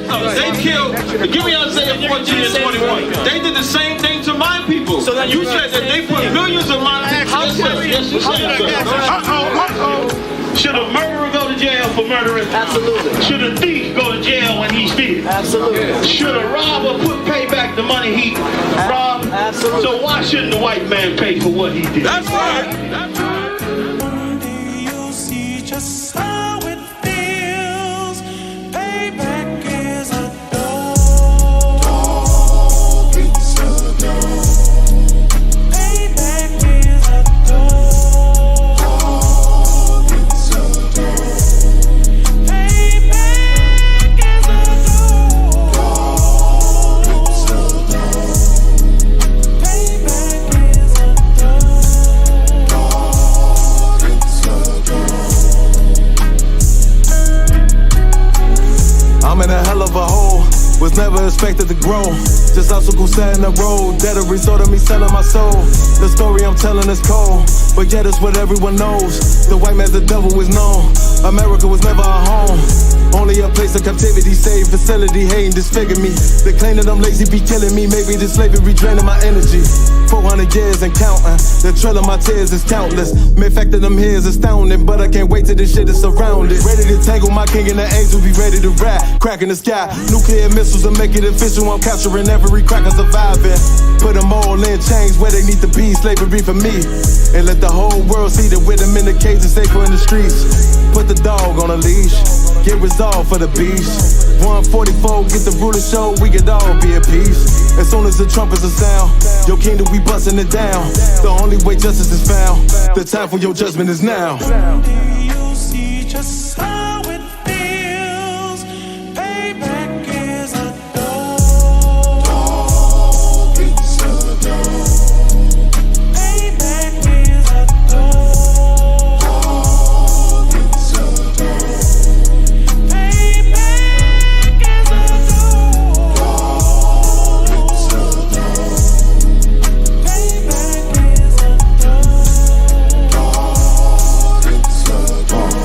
They killed, give me Isaiah 14 and 21. They did the same thing to my people. So you said that they put millions of my people. Yes, you said. Should a murderer go to jail for murdering? Absolutely. Should a thief go to jail when he steals? Absolutely. Should a robber pay back the money he robbed? Absolutely. So why shouldn't the white man pay for what he did? That's right. That's right. One day you'll see just how it feels. Payback is a dog. It's a dog. Payback is a dog. It's a dog. Payback is a dog. It's a dog. Payback is a I'm in a hell of a hole, was never expected to grow. Just obstacle set in the road, that a result of me selling my soul. The story I'm telling is cold, but yet it's what everyone knows. The white man's the devil is known. America was never a home, only a place of captivity, safe facility, hating, disfigure me. They claim that I'm lazy, be killing me. Maybe this slavery draining my energy. 400 years and counting, the trail of my tears is countless. Main fact that I'm here is astounding, but I can't wait till this shit is surrounded. Ready to tangle my king and the angel, be ready to rap. Crack in the sky, nuclear missiles and make it official. I'm capturing every cracker surviving. Put them all in chains where they need to be, slavery for me. And let the whole world see that with them in the cage and safer in the streets. Put the dog on a leash, get resolved for the beast. 144, get the ruler show, we could all be at peace. As soon as the trumpets are sound, your kingdom we busting it down. The only way justice is found, the time for your judgment is now. One day you'll see just how it feels. Payback is a dog. It's a dog. Payback is a dog. It's a dog. Payback is a dog. It's a dog. Payback is a dog.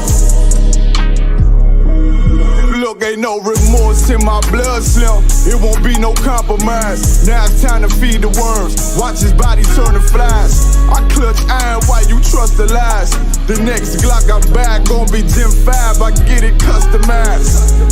Look, ain't no remorse in my blood slip. It won't be no compromise. Now it's time to feed the worms. Watch his body turn to flies. I clutch iron while you trust the lies. The next Glock I'm back gon' be Gen 5. I get it customized.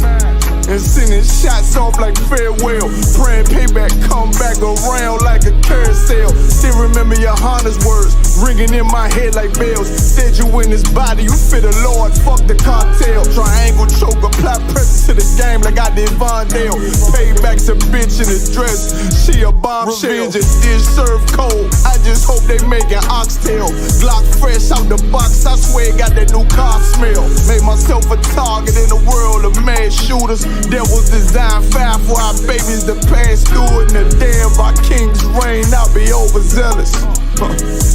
And sending shots off like farewell. Praying payback come back around like a carousel. Still remember your Honda's words ringing in my head like bells. Said you in this body, you fit the Lord, fuck the cartel. Triangle choke, apply pressure to the game like I did Vondale. Payback's a bitch in a dress, she a bombshell. Revenge is dish served cold, I just hope they making oxtail. Glock fresh out the box, I swear it got that new car smell. Made myself a target in a world of mad shooters. Devils design fire for our babies to pass through. In the day of our king's reign, I'll be overzealous.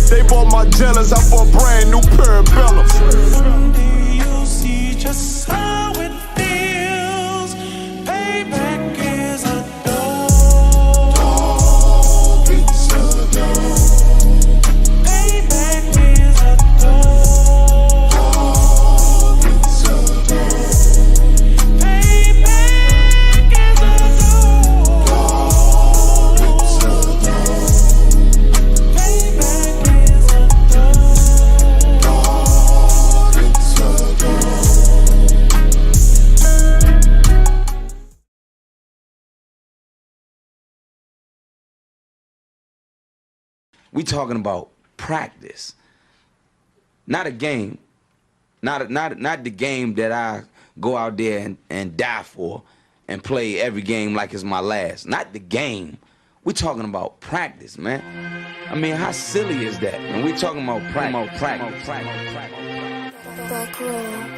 They bought my jealous, I bought brand new parabellums. One day you'll see just how it feels. Payback is a dog. It's a dog. Payback is a dog. It's a dog. Payback is a dog. It's a dog. Payback is a dog. It's a dog. We talking about practice, not a game, not the game that I go out there and die for and play every game like it's my last. Not the game. We talking about practice, man. I mean, how silly is that? And we talking about practice. Back row.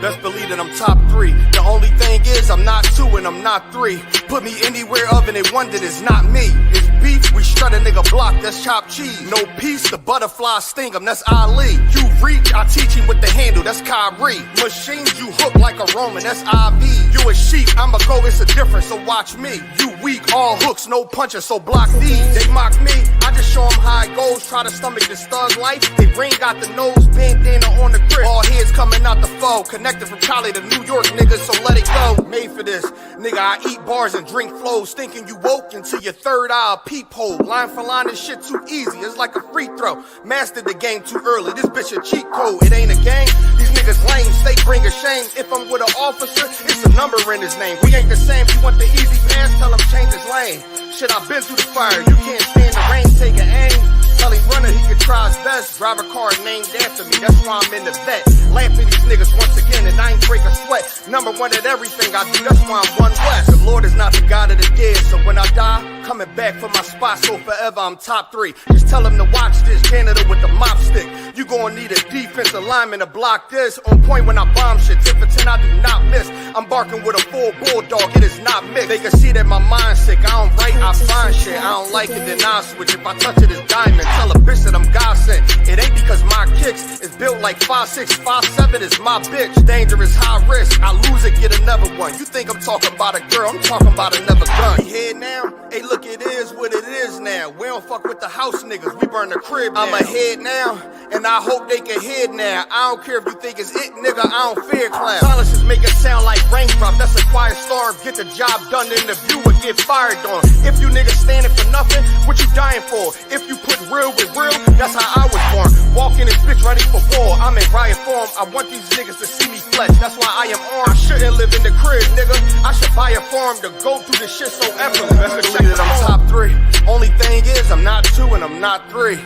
Best believe that I'm top 3. The only thing is I'm not 2 and I'm not 3. Put me anywhere of and they wonder it's not me. It's beef, we strut a nigga block, that's chopped cheese. No peace, the butterfly sting him, that's Ali. You reach, I teach him with the handle, that's Kyrie. Machines you hook like a Roman, that's IV. You a sheep, I'm a go, it's a difference, so watch me. You weak, all hooks, no punches, so block these. They mock me, I just show them how it goes. Try to stomach this thug life. They ring got the nose, bandana on the grip. All heads coming out the foe. Connected from Cali to New York, niggas, so let it go. Made for this, nigga, I eat bars and drink flows. Thinking you woke into your third eye peephole. Line for line, this shit too easy, it's like a free throw. Mastered the game too early, this bitch a cheat code. It ain't a game, these niggas lame, they bring a shame. If I'm with an officer, it's a number in his name. We ain't the same, you want the easy pass, tell him change his lane. Shit, I've been through the fire, you can't stand the rain, take an aim. Tell him runner, he can try his best. Drive a car named after me, that's why I'm in the vet. Laugh at these niggas once again and I ain't break a sweat. Number one at everything I do, that's why I'm one West. The Lord is not the God of the dead, so when I die, coming back for my spot, so forever I'm top 3. Just tell him to watch this, Canada with the mop stick. You gon' need a defensive lineman to block this. On point when I bomb shit, 10 for 10 I do not miss. I'm barking with a full bulldog, it is not mixed. They can see that my mind's sick, I don't write, I find shit. I don't like it, then I'll switch. If I touch it, it's diamond. Tell a bitch that I'm God sent. It ain't because my kicks is built like 5'6", 5'7" is my bitch. Dangerous, high risk, I lose it, get another one. You think I'm talking about a girl, I'm talking about another gun. We here now, hey look, it is what it is now. We don't fuck with the house niggas, we burn the crib down. I'm ahead now, and I hope they can hear now. I don't care if you think it's it, nigga, I don't fear clown. Silences make it sound like raindrop, that's a quiet storm. Get the job done in the view and get fired on. If you niggas standing for nothing, what you dying for? If you put real with real, that's how I was born. Walking this bitch ready for war, I'm in riot form. I want these niggas to see me flex, that's why I am armed. I shouldn't live in the crib, nigga, I should buy a farm to go through this shit so effortless. Best believe that I'm top 3. Only thing is, I'm not 2 and I'm not 3.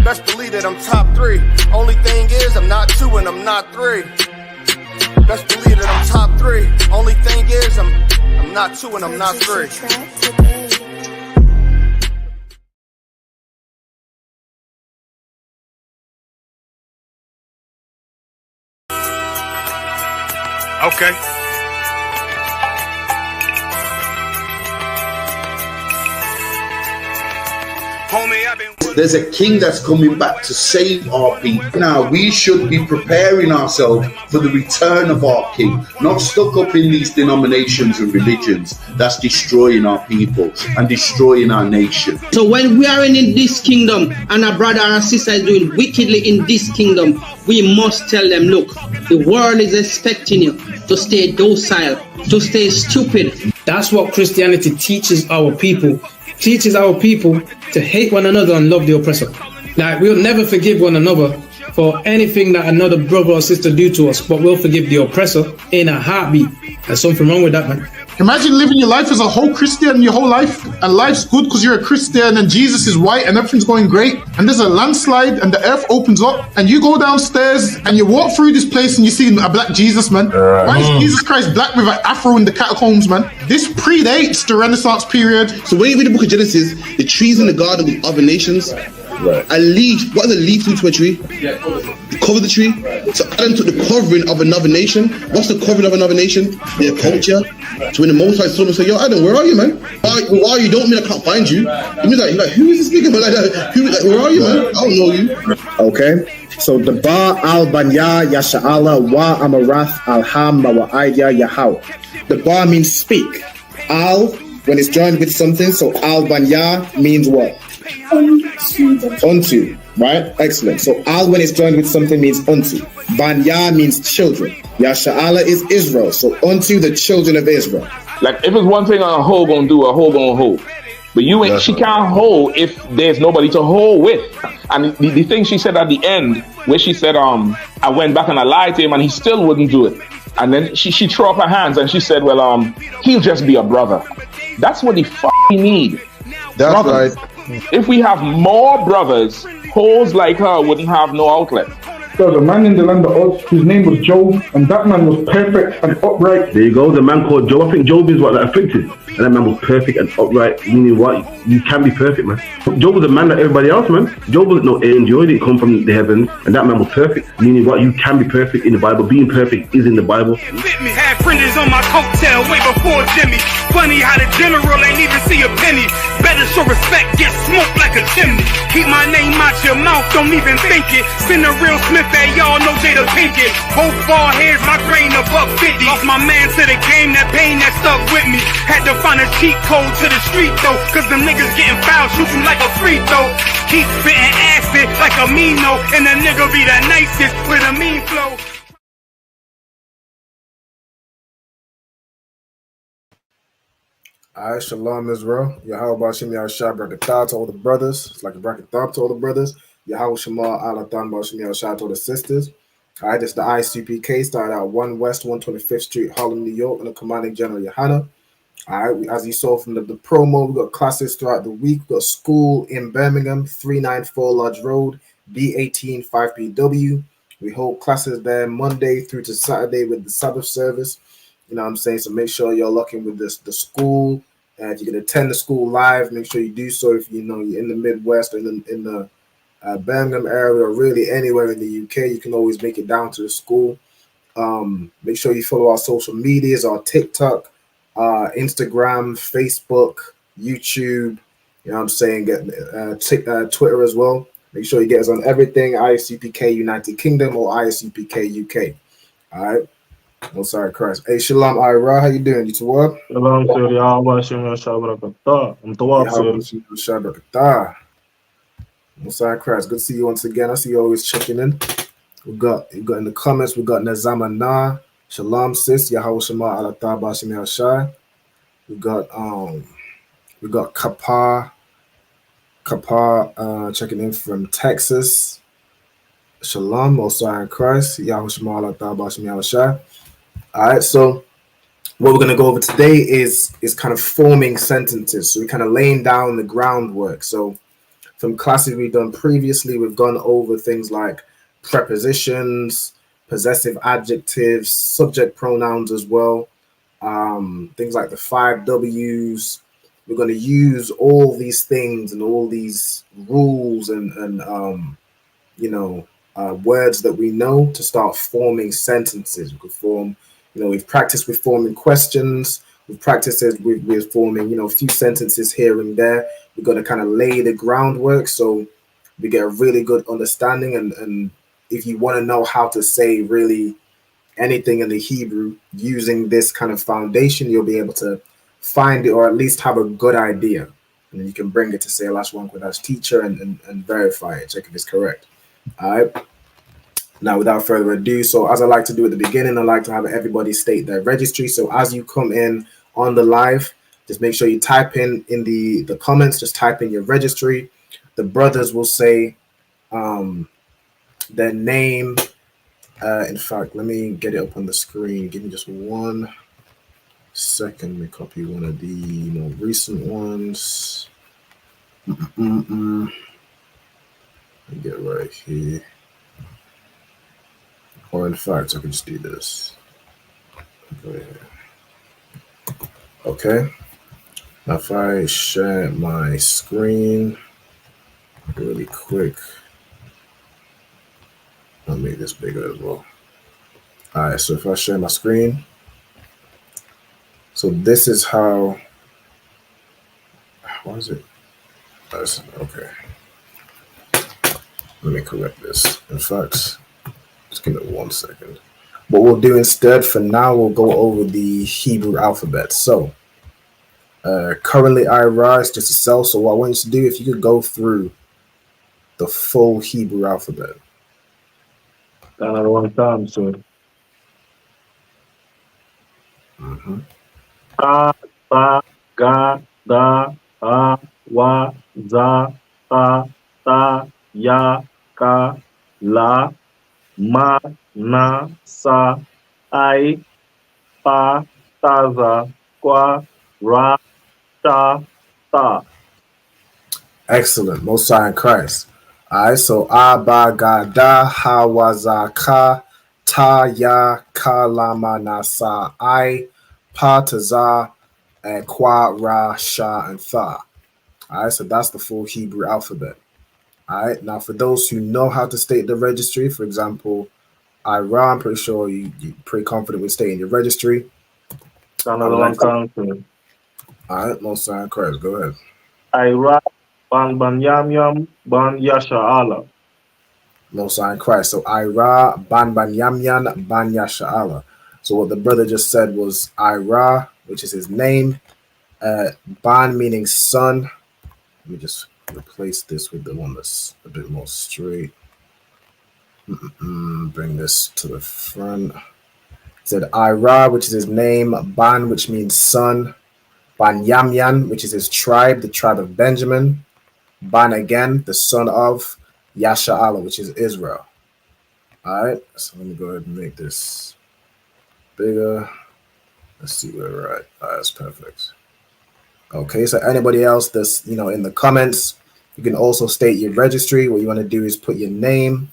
Best believe that I'm top 3. Only thing is, I'm not 2 and I'm not 3. Best believe that I'm top 3. Only thing is, I'm not 2 and I'm not 3. Okay. There's a king that's coming back to save our people. Now we should be preparing ourselves for the return of our king, not stuck up in these denominations and religions that's destroying our people and destroying our nation. So when we are in this kingdom and a brother or a sister is doing wickedly in this kingdom, we must tell them, look, the world is expecting you to stay docile, to stay stupid. That's what Christianity teaches our people. Teaches our people to hate one another and love the oppressor. Like, we'll never forgive one another for anything that another brother or sister do to us, but we'll forgive the oppressor in a heartbeat. There's something wrong with that, man. Imagine living your life as a whole Christian your whole life, and life's good because you're a Christian and Jesus is white and everything's going great, and there's a landslide and the earth opens up and you go downstairs and you walk through this place and you see a black Jesus, man. Why is Jesus Christ black with an afro in the catacombs, man? This predates the Renaissance period. So when you read the book of Genesis, the trees in the garden with other nations, a leaf, what does a leaf do to a tree? Cover the tree. So Adam took the covering of another nation. What's the covering of another nation? Their culture. So when the Most High saw him and said, yo, Adam, where are you, man? Where are you? Don't mean I can't find you. He means like, who is this nigga, man? Where are you, man? I don't know you. Okay. So the Ba al Banya Yasha'ala wa Amarath Alham wa Aidya Yahau. The Ba means speak. Al, when it's joined with something, so Al Banya means what? Unto, right? Excellent. So al when it's joined with something means unto. Banya means children. Yasha'ala is Israel. So unto the children of Israel. Like if it's one thing a hoe gonna do, a hoe gonna hold. But you ain't, she can't hold if there's nobody to hold with. And the thing she said at the end, where she said, I went back and I lied to him and he still wouldn't do it. And then she threw up her hands and she said, well, he'll just be a brother. That's what he need. That's brothers. Right. If we have more brothers, hoes like her wouldn't have no outlet. There was a man in the land of Oz, his name was Job, and that man was perfect and upright. There you go, the man called Job. I think Job is what that afflicted. And that man was perfect and upright, meaning what? You can be perfect, man. Job was a man like everybody else, man. Job wasn't no angel, he didn't come from the heavens, and that man was perfect, meaning what? You can be perfect in the Bible. Being perfect is in the Bible. Had fringes on my coattail way before Jimmy. Funny how the general ain't even see a penny. Better show respect, get smoked like a chimney. Keep my name out your mouth, don't even think it. Send a real Smith, that y'all know Jada Pinkett. Both ball heads, my grain above 50. Lost my man to the game, that pain that stuck with me. Had to find a cheat code to the street though, cause them niggas getting foul, shoot you like a free throw. Keep spitting acid like a Mino, and the nigga be the nicest with a mean flow. Alright, Shalom Israel. Yahweh Bashem Yahshua Brakatah to all the brothers. It's like a Brakatah to all the brothers. Yahweh Shema Alatan Bashem Yahshua to all the sisters. Alright, this is the ISUPK, started out 1 West 125th Street, Harlem, New York, and the commanding general Yohana. Alright, as you saw from the promo, we got classes throughout the week. We got school in Birmingham, 394 Lodge Road, B18 5PW. We hold classes there Monday through to Saturday with the Sabbath service. You know what I'm saying? So make sure you're locking with the school. If you can attend the school live, make sure you do so. If you know you're in the Midwest or in the Birmingham area or really anywhere in the UK, you can always make it down to the school. Make sure you follow our social medias, our TikTok, Instagram, Facebook, YouTube. You know what I'm saying? Get Twitter as well. Make sure you get us on everything. ISUPK United Kingdom or ISUPK UK. All right. Oh, sorry, Christ. Hey, Shalom, Ira. How you doing? You to work? Shalom, sir. Yahweh Hashem Yahshua Brakatah. I'm to work, sir. Yahweh Brakatah. Oh, sorry, Christ. Good to see you once again. I see you always checking in. We got in the comments, we got Nazama Na. Shalom, sis. Yahweh Shema Alatah Bashem Yahshai. We got Kapar checking in from Texas. Shalom, also in Christ. Yahweh Shema Alatah Bashem Yahshai. All right, so what we're going to go over today is kind of forming sentences. So we're kind of laying down the groundwork. So from classes we've done previously, we've gone over things like prepositions, possessive adjectives, subject pronouns as well, things like the 5 W's. We're going to use all these things and all these rules and words that we know to start forming sentences. We could form, we've practiced with forming questions. We've practiced with forming, a few sentences here and there. We've got to kind of lay the groundwork so we get a really good understanding. And if you want to know how to say really anything in the Hebrew using this kind of foundation, you'll be able to find it or at least have a good idea. And then you can bring it to say Lashawan Qadash teacher and verify it, check if it's correct. All right. Now, without further ado, so as I like to do at the beginning, I like to have everybody state their registry. So as you come in on the live, just make sure you type in the comments, just type in your registry. The brothers will say their name. In fact, let me get it up on the screen. Give me just 1 second. Let me copy one of the more recent ones. Let me get right here. Or in fact, I can just do this. Go ahead. Okay. Now if I share my screen really quick, I'll make this bigger as well. All right, so if I share my screen, so this is how, what is it? Okay. Let me correct this. In fact, just give it 1 second. What we'll do instead for now, we'll go over the Hebrew alphabet. So currently IRA is just a cell. So what I want you to do, if you could go through the full Hebrew alphabet. Another one time, sir. A, ba, ga, da, a, wa, za, ta, ya, ka, la, ma, na, sa, I, pa, ta, za, kwa, ra, ta, ta. Excellent. Most High in Christ. All right, so Abagada Hawazaka Ta Ya Kalama Nasa I Pataza and Kwa Ra Sha and Tha. All right, so that's the full Hebrew alphabet. All right, now for those who know how to state the registry, for example, Ira, I'm pretty sure you're pretty confident with stating your registry. All right, Most High in Christ, go ahead. Ira. Ban yam yam ban yasha Allah. Most High in Christ. So Ira ban yam yam ban yasha Allah. So what the brother just said was Ira, which is his name. Ban meaning son. Let me just replace this with the one that's a bit more straight. Bring this to the front. It said Ira, which is his name. Ban, which means son. Banyamyan, which is his tribe, the tribe of Benjamin. Ban again, the son of Yasha'ala, which is Israel. All right, so let me go ahead and make this bigger. Let's see where we're at. All right, that's perfect. Okay, so anybody else that's, in the comments, you can also state your registry. What you want to do is put your name.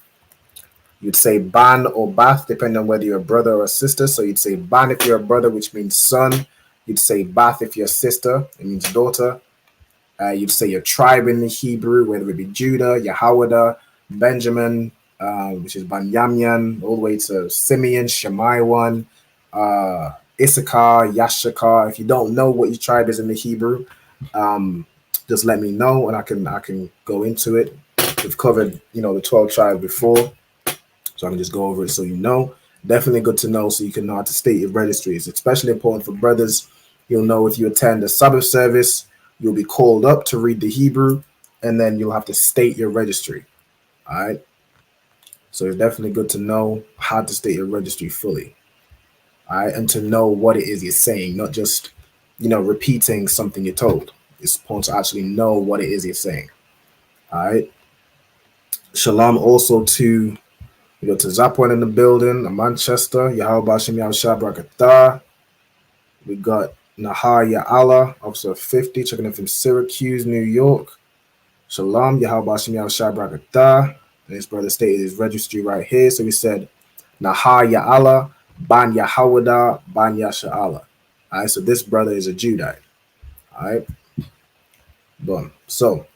You'd say Ban or Bath, depending on whether you're a brother or a sister. So you'd say Ban if you're a brother, which means son. You'd say Bath if you're a sister, it means daughter. You'd say your tribe in the Hebrew, whether it be Judah, Yehoiada, Benjamin, which is Banyamyan, all the way to Simeon, Shemaiwan, Issachar, Yashakar. If you don't know what your tribe is in the Hebrew, just let me know and I can go into it. We've covered, the 12 tribes before, so I can just go over it so you know. Definitely good to know so you can know how to state your registry. It's especially important for brothers. You'll know if you attend a Sabbath service, you'll be called up to read the Hebrew, and then you'll have to state your registry. All right. So it's definitely good to know how to state your registry fully. All right. And to know what it is you're saying, not just, repeating something you're told. It's important to actually know what it is you're saying. All right. Shalom also to, to Zapwan in the building, Manchester, Yahweh Shem Yahushua Barakatah. We got Nahar Ya'ala, Officer 50, checking in from Syracuse, New York. Shalom, Yahweh Shem Yahushua Barakatah. And his brother stated his registry right here. So we said Nahar Ya'ala, Ban Yahawada, Ban Yasha'ala. All right, so this brother is a Judite. All right. Boom. So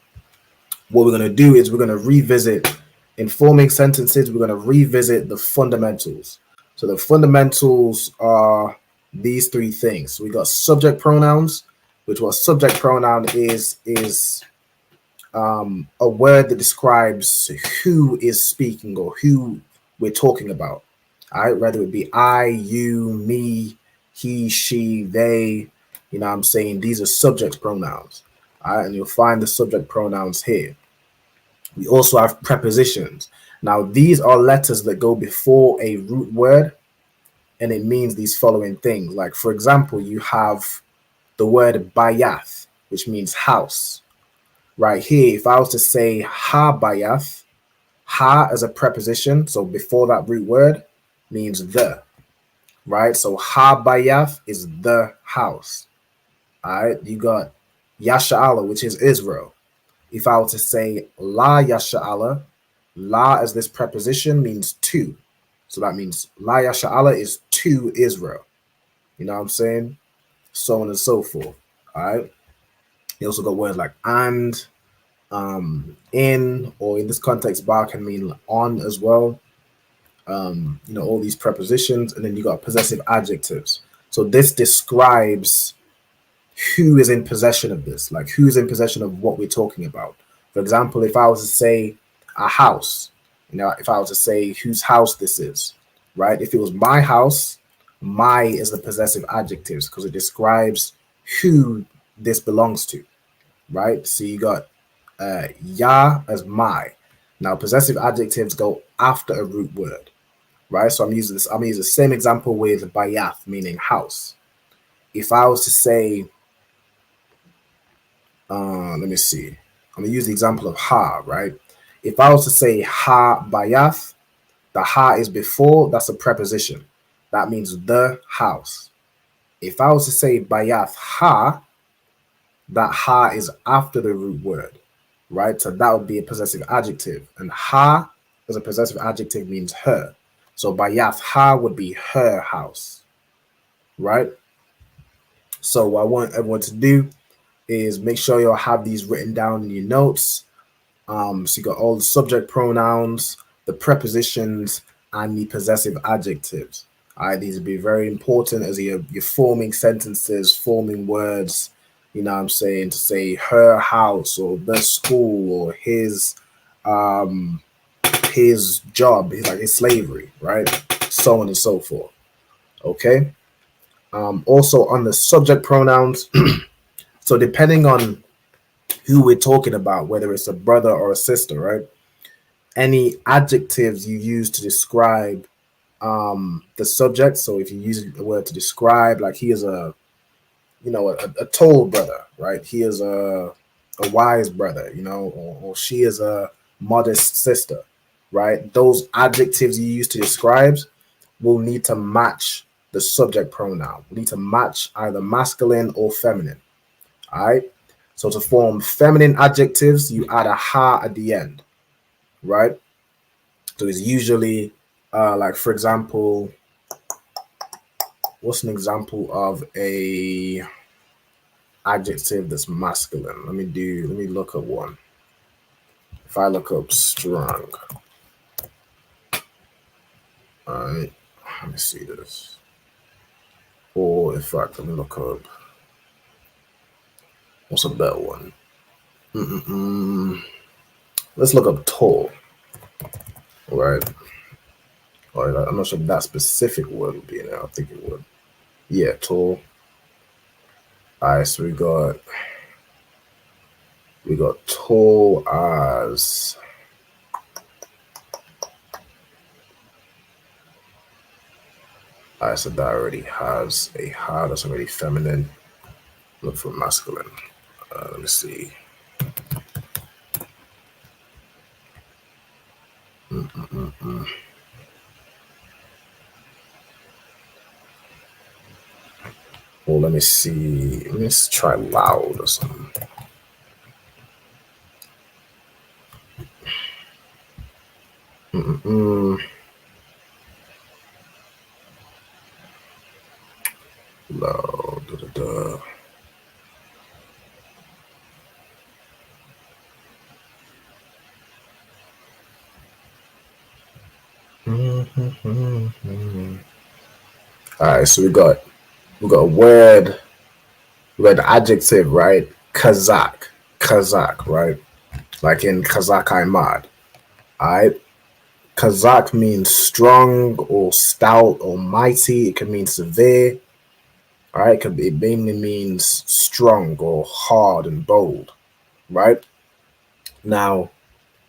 what we're going to do is we're going to revisit, in forming sentences, we're going to revisit the fundamentals. So the fundamentals are these three things. So we got subject pronouns, which what subject pronoun is a word that describes who is speaking or who we're talking about. All right, whether it be I, you, me, he, she, they, what I'm saying? These are subject pronouns. All right, and you'll find the subject pronouns here. We also have prepositions. Now, these are letters that go before a root word, and it means these following things. Like, for example, you have the word bayath, which means house. Right here, if I was to say ha bayath, ha as a preposition, so before that root word, means the. Right? So ha bayath is the house. All right, you got Yasha'ala, which is Israel. If I were to say la Yasha'ala, la as this preposition means to. So that means la Yasha'ala is to Israel. You know what I'm saying? So on and so forth. All right. You also got words like and, in, or in this context, bar can mean on as well. All these prepositions, and then you got possessive adjectives. So this describes who is in possession of this, like who's in possession of what we're talking about. For example, if I was to say a house, if I was to say whose house this is, right? If it was my house, my is the possessive adjectives because it describes who this belongs to, right? So you got ya as my. Now possessive adjectives go after a root word, right? So I'm using the same example with bayath, meaning house. If I was to say, let me see. I'm gonna use the example of ha, right? If I was to say ha bayath, the ha is before, that's a preposition. That means the house. If I was to say bayath ha, that ha is after the root word, right? So that would be a possessive adjective. And ha as a possessive adjective means her. So bayath ha would be her house, right? So what I want everyone to do is make sure you'll have these written down in your notes. So you got all the subject pronouns, the prepositions, and the possessive adjectives. All right, these will be very important as you're forming sentences, forming words, you know what I'm saying, to say her house or the school or his job, his slavery, right? So on and so forth. Okay. Also on the subject pronouns, so depending on who we're talking about, whether it's a brother or a sister, right? Any adjectives you use to describe the subject. So if you use the word to describe, like he is a a tall brother, right? He is a wise brother, or she is a modest sister, right? Those adjectives you use to describe will need to match the subject pronoun. We need to match either masculine or feminine. All right. So to form feminine adjectives, you add a ha at the end, right? So it's usually like, for example, what's an example of a adjective that's masculine? Let me look at one. If I look up strong, all right, let me see this. Or in fact, let me look up, what's a better one? Let's look up tall, right? All right, I'm not sure if that specific word would be in there. I think it would. Yeah, tall. All right, so we got tall as all right, so that already has a ha. That's already feminine. Look for masculine. Let me see. Well, let me see. Let me try loud or something. Loud. All right, so we got a word. We got the adjective, right? Kazakh, right? Like in Kazakh Ahmad. All right. Kazakh means strong or stout or mighty. It can mean severe. All right. It mainly means strong or hard and bold. Right. Now,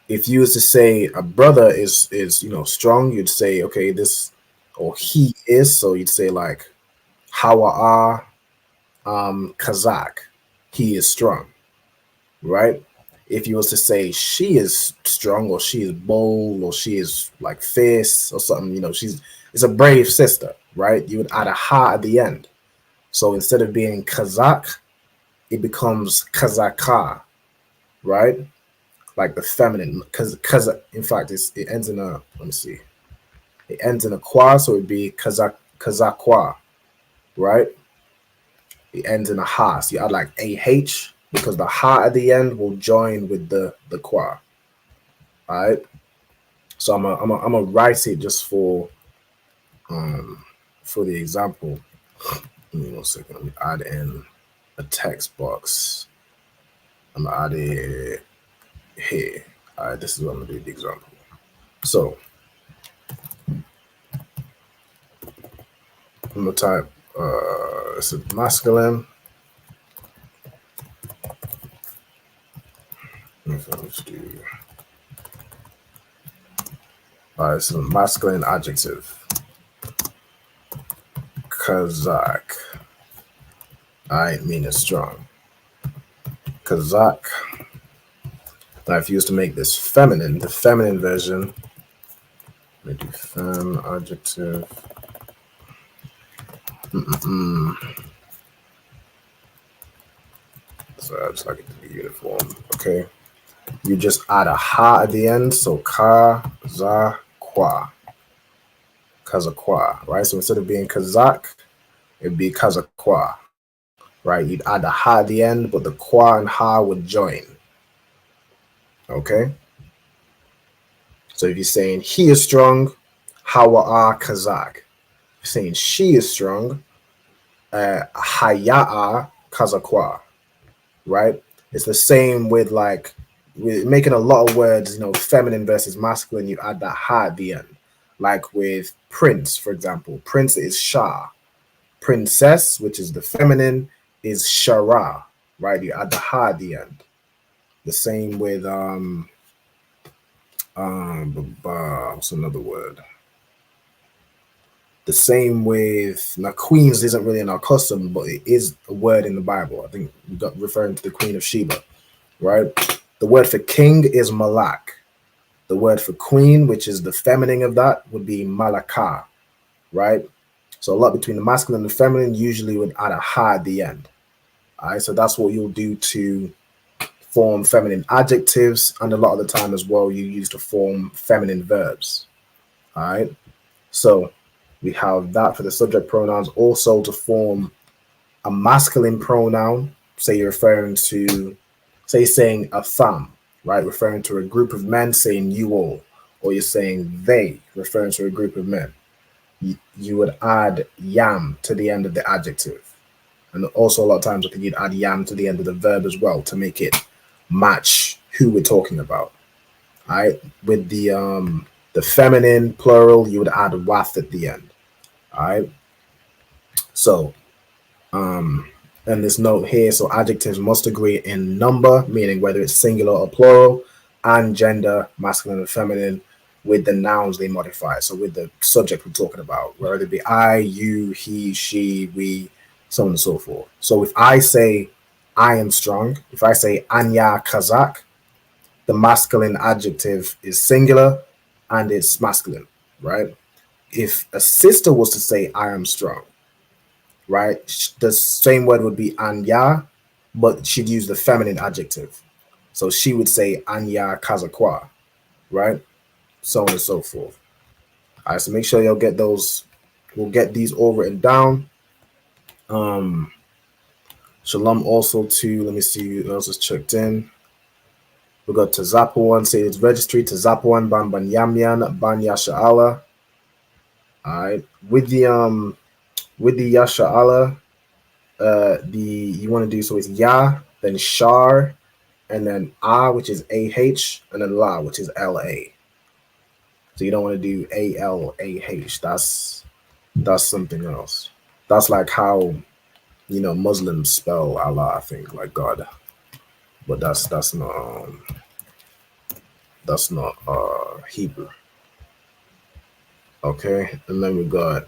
if you was to say a brother is strong, you'd say, okay, this, or he is. So you'd say like Hawa Kazakh. He is strong. Right. If you was to say she is strong or she is bold or she is like fierce or something, it's a brave sister, right? You would add a ha at the end. So instead of being Kazakh, it becomes Kazakha, right? Like the feminine, because in fact it ends in a, let me see, it ends in a qua, so it'd be Kazakwa, right? It ends in a ha, so you add like AH, because the ha at the end will join with the qua. All right. So I'm gonna write it just for the example. Give me 1 second. Let me add in a text box. I'm gonna add it here. All right. This is what I'm gonna do the example. So I'm gonna type. It's a masculine. Let's do. All right, so masculine adjective. Kazakh. I mean it's strong. Kazakh. Now, if you used to make this feminine, the feminine version, let me do fem adjective. So I just like it to be uniform. Okay. You just add a ha at the end, so Kazakwa. Kazakwa, right? So instead of being Kazakh, it'd be Kazakwa, right? You'd add a ha at the end, but the kwa and ha would join. Okay? So if you're saying he is strong, Hawa'a Kazakh. If you're saying she is strong, Haya'a Kazakwa, right? It's the same with like, we're making a lot of words, feminine versus masculine, you add that ha at the end. Like with prince, for example. Prince is Shah. Princess, which is the feminine, is Shara, right? You add the ha at the end. The same with what's another word? The same with, now queens isn't really in our custom, but it is a word in the Bible. I think we got referring to the Queen of Sheba, right? The word for king is malak. The word for queen, which is the feminine of that, would be malaka, right? So a lot between the masculine and the feminine usually would add a ha at the end. All right, so that's what you'll do to form feminine adjectives, and a lot of the time as well you use to form feminine verbs. All right, so we have that for the subject pronouns. Also to form a masculine pronoun, say you're referring to, say saying a tham, right, referring to a group of men, saying you all, or you're saying they, referring to a group of men. You would add yam to the end of the adjective. And also a lot of times I think you'd add yam to the end of the verb as well to make it match who we're talking about. All right, with the feminine plural, you would add wath at the end. All right, so and this note here, so adjectives must agree in number, meaning whether it's singular or plural, and gender, masculine and feminine, with the nouns they modify. So with the subject we're talking about, whether it be I, you, he, she, we, so on and so forth. So if I say I am strong, if I say Anya Kazak, the masculine adjective is singular and it's masculine, right? If a sister was to say I am strong, right, the same word would be Anya, but she'd use the feminine adjective. So she would say Anya Kazakwa, right? So on and so forth. All right, so make sure you'll get those. We'll get these all written down. Shalom also to, let me see who else is checked in. We got Tazapuan, say it's registry, Tazapuan, Ban Ban Yamyan, Ban Yasha'ala. All right, with the Yasha'ala, you want to do, so it's Ya, then Shar, and then A, which is AH, and then La, which is LA. So you don't want to do ALAH. That's something else. That's like how, you know, Muslims spell Allah, I think, like God. But that's not Hebrew. Okay, and then we got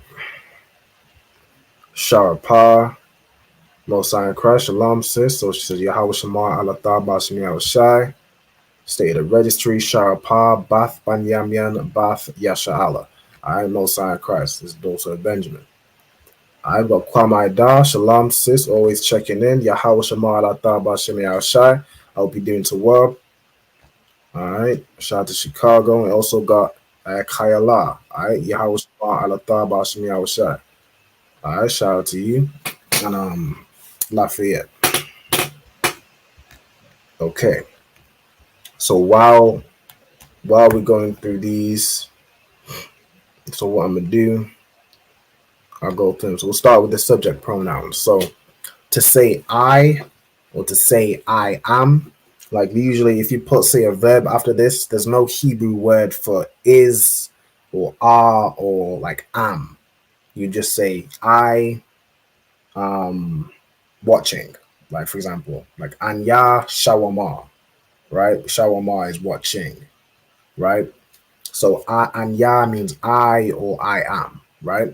Sharapah, no sign crash, Shalom sis. So she says Yahweh Shamar Allah Taba Shemi Shai. State of registry, Sharapah, Bath Banyamyan, Bath Yasha'ala. I no sign of Christ. This is daughter of Benjamin. I got Kwamai Da, Shalom sis, always checking in. Yahweh Shamar Allah Taba Shemi Shai. I hope you're doing to well. All right, shout out to Chicago. And also got Kayala. All right, Yahweh Shamar Allah Taba Shemi Shai. All right, shout out to you. And Lafayette. Okay. So while we're going through these, so what I'm gonna do, I'll go through them. So we'll start with the subject pronouns. So to say I, or to say I am, like usually if you put, say, a verb after this, there's no Hebrew word for is or are or like am. You just say I watching. Like for example, like Anya Shawama. Right? Shawama is watching, right? So Anya means I or I am, right?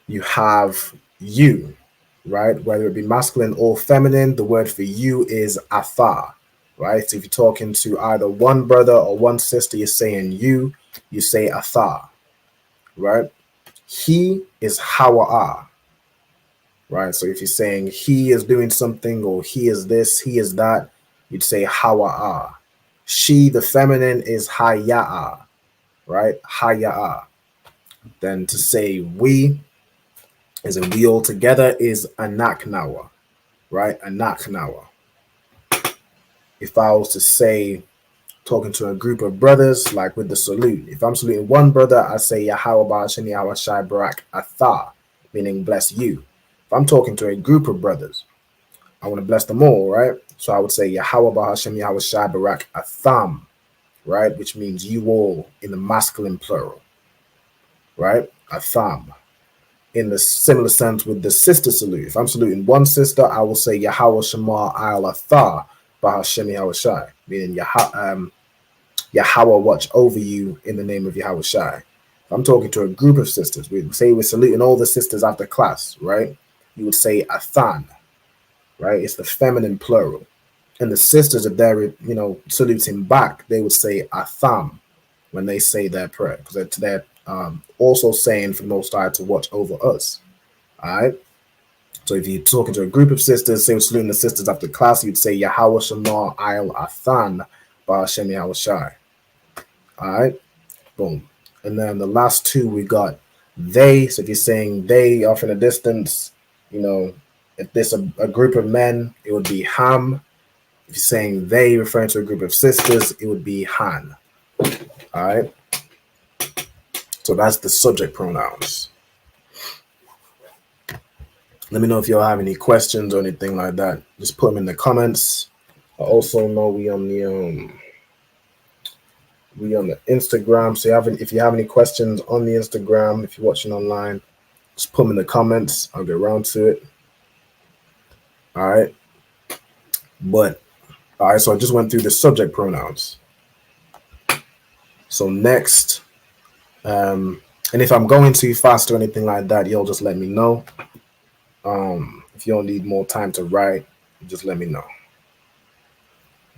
You have you, right? Whether it be masculine or feminine, the word for you is atha, right? So if you're talking to either one brother or one sister, you're saying you say atha, right? He is hawa'a, right? So if you're saying he is doing something or he is this, he is that, you'd say hawa'a. She, the feminine, is haya'a, right? Haya'a. Then to say we, as in we all together, is anaknawa, right? Anaknawa. If I was to say, talking to a group of brothers, like with the salute, if I'm saluting one brother, I say Yahweh Ba'ashani Yahweh Shai Barak Atha, meaning bless you. If I'm talking to a group of brothers, I want to bless them all, right? So I would say Yahweh Bahashem Yahweh Shai Barak Atham, right? Which means you all in the masculine plural, right? Atham. In the similar sense with the sister salute. If I'm saluting one sister, I will say Yahweh Shema Al Atha Bahashem Yahweh Shai, meaning Yahweh watch over you in the name of Yahweh Shai. I'm talking to a group of sisters. We say we're saluting all the sisters after class, right? You would say athan, right? It's the feminine plural. And the sisters, if they're, saluting back, they would say atham when they say their prayer, because they're also saying for the Most High to watch over us. All right. So if you're talking to a group of sisters, say we're saluting the sisters after class, you'd say Yahweh Shema I'il Athan Ba'Hashem Yahweh Shai. All right. Boom. And then the last two we got they. So if you're saying they off in a distance, if there's a group of men, it would be Ham. If you're saying they referring to a group of sisters, it would be Han. All right. So that's the subject pronouns. Let me know if y'all have any questions or anything like that. Just put them in the comments. I also know we on the Instagram. So if you have any questions on the Instagram, if you're watching online, just put them in the comments. I'll get around to it. All right. All right, so I just went through the subject pronouns. So next, and if I'm going too fast or anything like that, you'll just let me know. If you don't need more time to write, just let me know.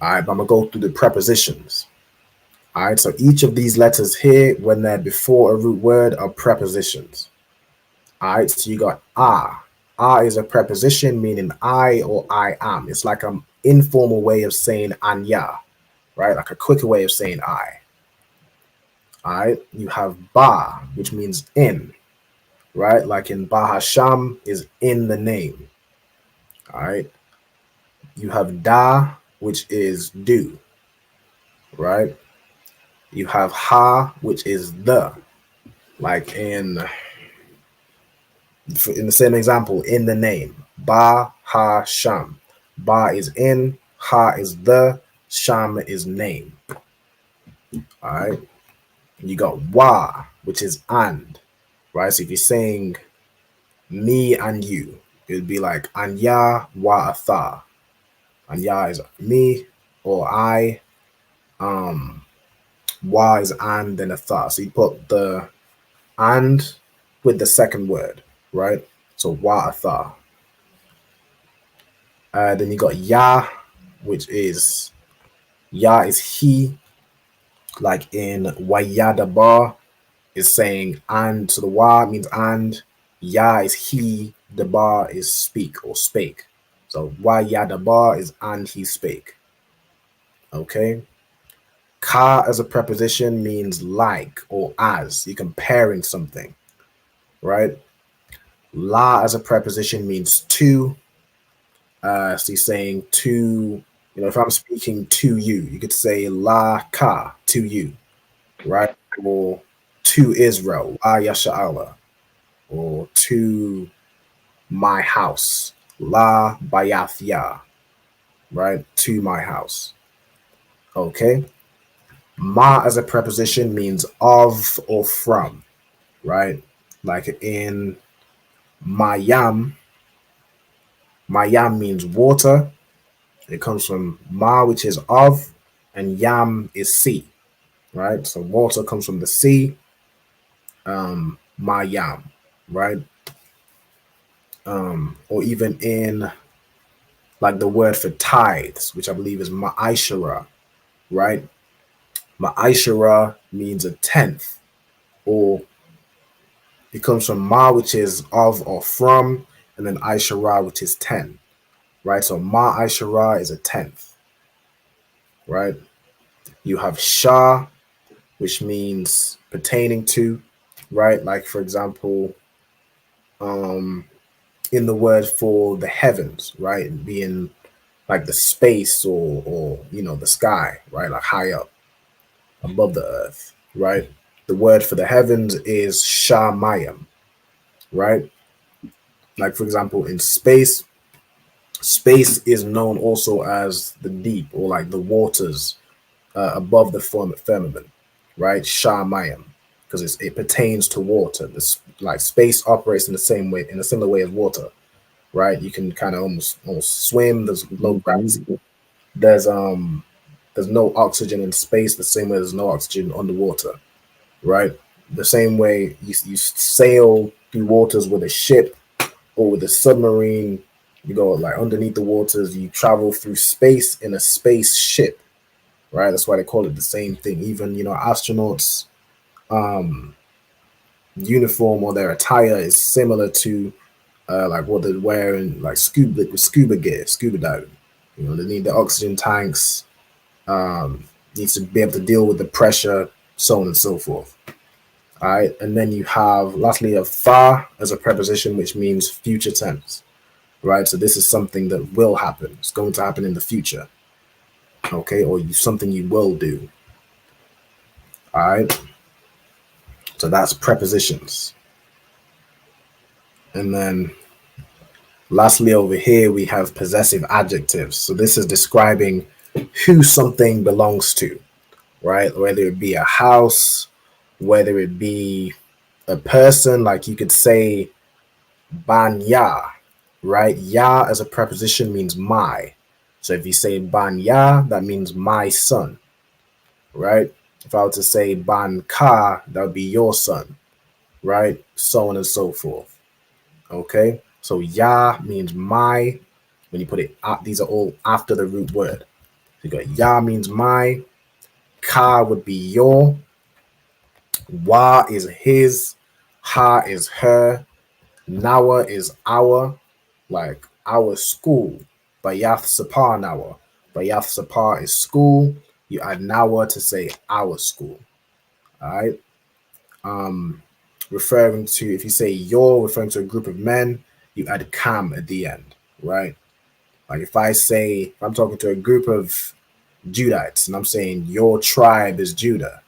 All right, but I'm going to go through the prepositions. All right, so each of these letters here, when they're before a root word, are prepositions. All right, so you got ah. Ah is a preposition meaning I or I am. It's like an informal way of saying anya, right? Like a quicker way of saying I. All right, you have ba, which means in, right? Like in Bahasham is in the name. All right, you have da, which is do, right? You have ha, which is the, like in the same example, in the name, ba ha sham. Ba is in, ha is the, sham is name. All right. You got wa, which is and, right? So if you're saying me and you, it would be like anya wa atha. Anya is me or I. Wa is and, then atha. So you put the and with the second word, right? So wa atha. Then you got ya, which is ya is he, like in wayadabar is saying and, so the wa means and, ya is he, the bar is speak or spake. So wayadabar is and he spake. Okay. Ka as a preposition means like or as. You're comparing something, right? La as a preposition means to. So you're saying to, if I'm speaking to you, you could say la ka, to you, right? Or to Israel, la yasha'ala, or to my house, la bayathya, right? To my house. Okay. Ma as a preposition means of or from, right? Like in mayam. Mayam means water. It comes from ma, which is of, and yam is sea, right? So water comes from the sea. Mayam, right? Or even in like the word for tithes, which I believe is ma'aishara, right? Ma'aishara means a tenth, or it comes from ma, which is of or from, and then aishara, which is 10, right? So ma'aishara is a tenth, right? You have sha, which means pertaining to, right? Like for example, in the word for the heavens, right? Being like the space or the sky, right? Like high up above the earth, right? The word for the heavens is shamayim, right? Like for example, in space is known also as the deep, or like the waters above the firmament, right? Shamayim, because it pertains to water. This like space operates in the same way, in a similar way as water, right? You can kind of almost swim. There's low gravity. There's no oxygen in space the same way there's no oxygen underwater, right? the same way you sail through waters with a ship or with a submarine, you go like underneath the waters, you travel through space in a spaceship, right? That's why they call it the same thing. Even, astronauts uniform or their attire is similar to like what they're wearing, like scuba gear, scuba diving. They need the oxygen tanks, needs to be able to deal with the pressure, so on and so forth. All right, and then you have lastly a fa as a preposition, which means future tense, right? So this is something that will happen. It's going to happen in the future, okay, or something you will do. All right, so that's prepositions. And then lastly over here we have possessive adjectives. So this is describing who something belongs to, right? Whether it be a house, whether it be a person, like you could say ban ya, right? Ya as a preposition means my. So if you say ban ya, that means my son, right? If I were to say ban ka, that would be your son, right? So on and so forth. Okay, so ya means my. When you put it up, these are all after the root word. So you got ya means my, ka would be your, wa is his, ha is her, nawa is our, like our school. Bayath Sapar nawa. Bayath Sapar is school. You add nawa to say our school. All right. Referring to, if you say you're referring to a group of men, you add kam at the end, right? Like if I'm talking to a group of Judites and I'm saying your tribe is Judah,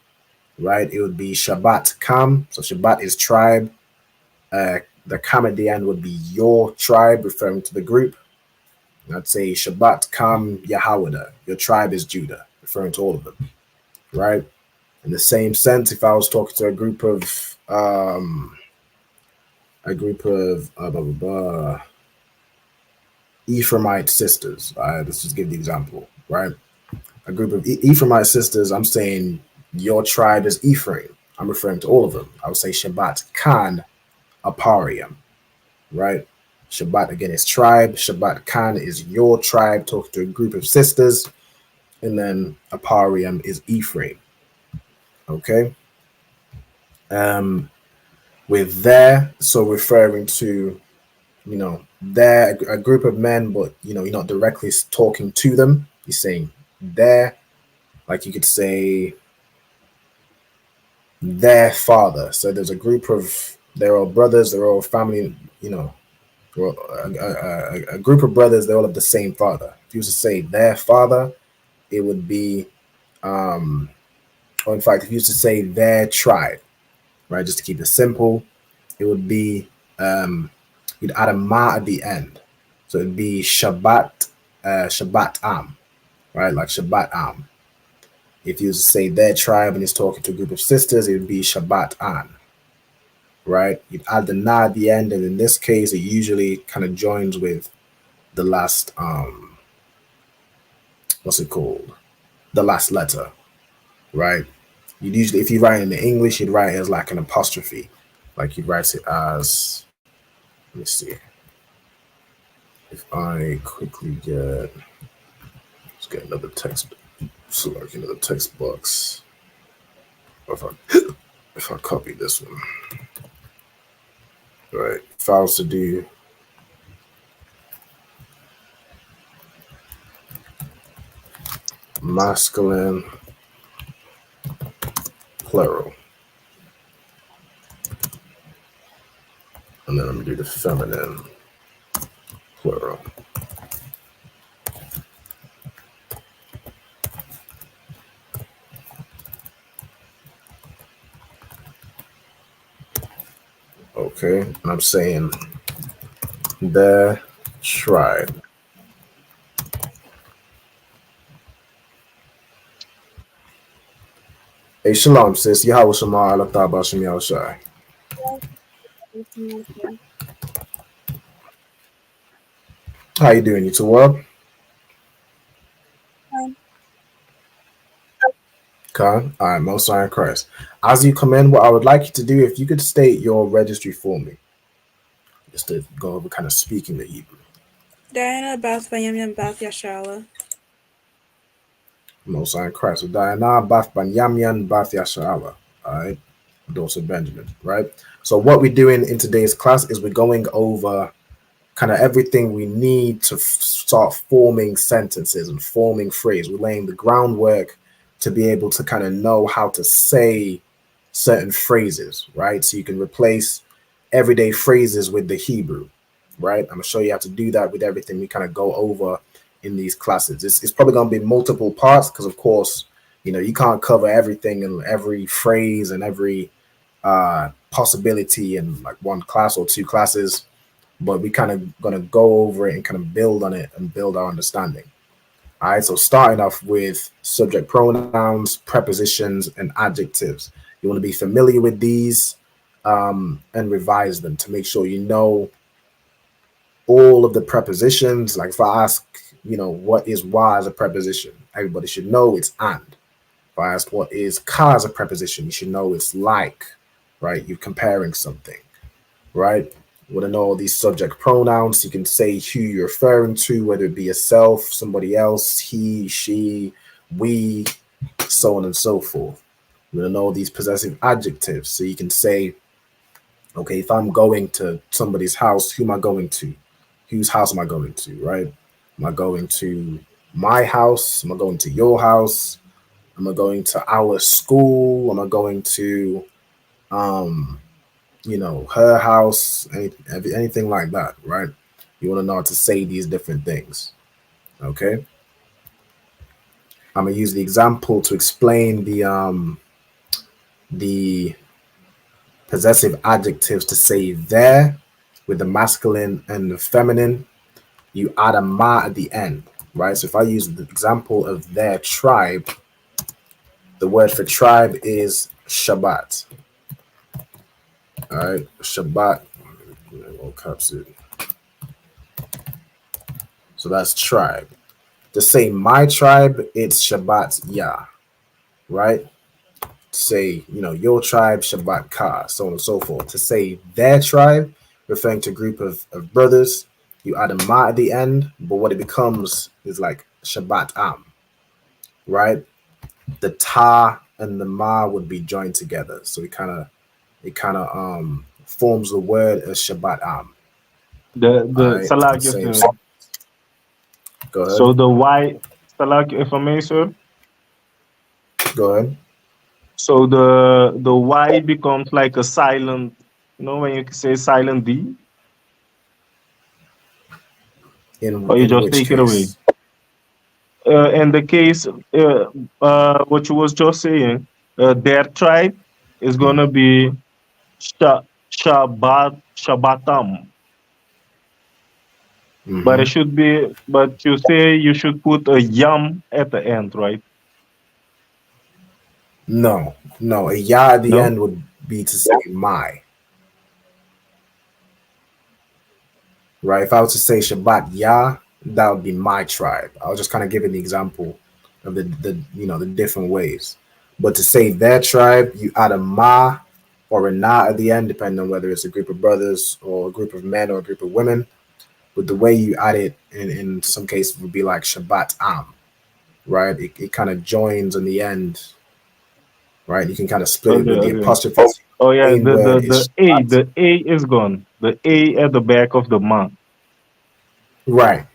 right? It would be Shabbat Kam. So Shabbat is tribe. The Kam at the end would be your tribe, referring to the group. And I'd say Shabbat Kam Yahawada. Your tribe is Judah, referring to all of them, right? In the same sense, if I was talking to a group of Ephraimite sisters, let's just give the example, right? A group of Ephraimite sisters, I'm saying your tribe is Ephraim. I'm referring to all of them. I would say Shabbat Khan Apariam, right? Shabbat again is tribe. Shabbat Khan is your tribe, talking to a group of sisters. And then Apariam is Ephraim. Okay. With there, so referring to, they're a group of men, but you're not directly talking to them. You're saying they're, like you could say their father. So there's a group of, they're all brothers, they're all family, a group of brothers, they all have the same father. If you were to say their father, it would be, or in fact, if you used to say their tribe, right, just to keep it simple, it would be, you'd add a ma at the end. So it'd be Shabbat, Shabbat Am, right, like Shabbat Am. If you used to say their tribe and it's talking to a group of sisters, it would be Shabbat An, right? You'd add the na at the end, and in this case, it usually kind of joins with the last, what's it called? The last letter, right? You'd usually, if you write it in the English, you'd write it as like an apostrophe. Like you'd write it as, let me see. If I quickly let's get another text, select another text box. Or if I copy this one, right? If I was to do masculine plural, and then I'm gonna do the feminine plural. Okay, and I'm saying the tribe. Hey, shalom, sis. Yahweh Shema ala Taba Shem Yahushai. How you doing? You too well? Khan, all right, most high in Christ. As you come in, what I would like you to do, if you could state your registry for me, just to go over kind of speaking the Hebrew. Diana Bath Benjamin Bath Yashala. Most high in Christ. So Diana, Bath Banyamian, Bath Yashala. All right, daughter Benjamin. Right. So what we're doing in today's class is we're going over kind of everything we need to start forming sentences and forming phrase. We're laying the groundwork to be able to kind of know how to say certain phrases, right? So you can replace everyday phrases with the Hebrew, right? I'm gonna show you how to do that with everything we kind of go over in these classes. It's probably gonna be multiple parts because, of course, you know, you can't cover everything and every phrase and every possibility in like one class or two classes, but we kind of gonna go over it and kind of build on it and build our understanding. All right, so starting off with subject pronouns, prepositions, and adjectives. You want to be familiar with these and revise them to make sure you know all of the prepositions. Like if I ask, you know, what is why as a preposition? Everybody should know it's and. If I ask what is ka as a preposition, you should know it's like, right? You're comparing something, right? You want to know all these subject pronouns. You can say who you're referring to, whether it be yourself, somebody else, he, she, we, so on and so forth. You want to know these possessive adjectives. So you can say, okay, if I'm going to somebody's house, who am I going to? Whose house am I going to, right? Am I going to my house? Am I going to your house? Am I going to our school? Am I going to, you know, her house, anything like that, right? You want to know how to say these different things, okay? I'm going to use the example to explain the possessive adjectives to say there with the masculine and the feminine. You add a ma at the end, right? So if I use the example of their tribe, the word for tribe is Shabbat. All right, Shabbat. All caps it. So that's tribe. To say my tribe, it's Shabbat Yah, right? To say, you know, your tribe, Shabbat Ka, so on and so forth. To say their tribe, referring to a group of brothers, you add a ma at the end, but what it becomes is like Shabbat Am, right? The ta and the ma would be joined together, so it kind of forms the word as Shabbat Am. Salag, go ahead. So the Y, Salag, if I may, sir. Go ahead. So the Y becomes like a silent, you know, when you say silent D. Or you just take it away. In the case, what you was just saying, their tribe is gonna be Shabbatam. But it should be, but you say you should put a yam at the end, right? No, a ya at the end would be to say my. Right? If I was to say Shabbat Ya, that would be my tribe. I was just kind of giving the example of the different ways. But to say their tribe, you add a ma or a na at the end, depending on whether it's a group of brothers or a group of men or a group of women. But the way you add it in some cases would be like Shabbat Am, right? It kind of joins in the end, right? You can kind of split it with the apostrophe. Oh yeah, the A is gone. The A at the back of the ma. Right.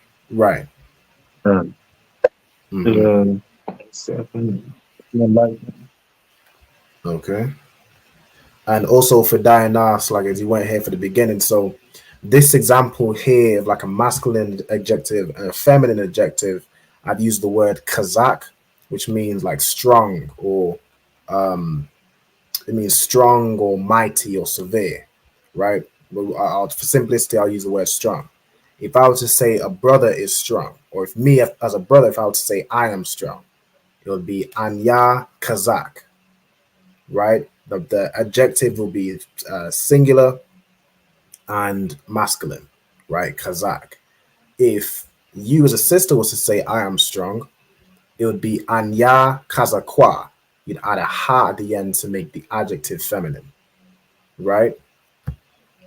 Okay. And also for Diana, like as you went here for the beginning, so this example here of like a masculine adjective and a feminine adjective, I've used the word Kazakh, which means like strong or it means strong or mighty or severe, right? But for simplicity, I'll use the word strong. If I was to say a brother is strong, or if me as a brother, if I was to say I am strong, it would be Anya Kazakh, right? The adjective will be singular and masculine, right? Kazakh. If you as a sister was to say I am strong, it would be Anya Kazakwa. you'd add a ha at the end to make the adjective feminine, right?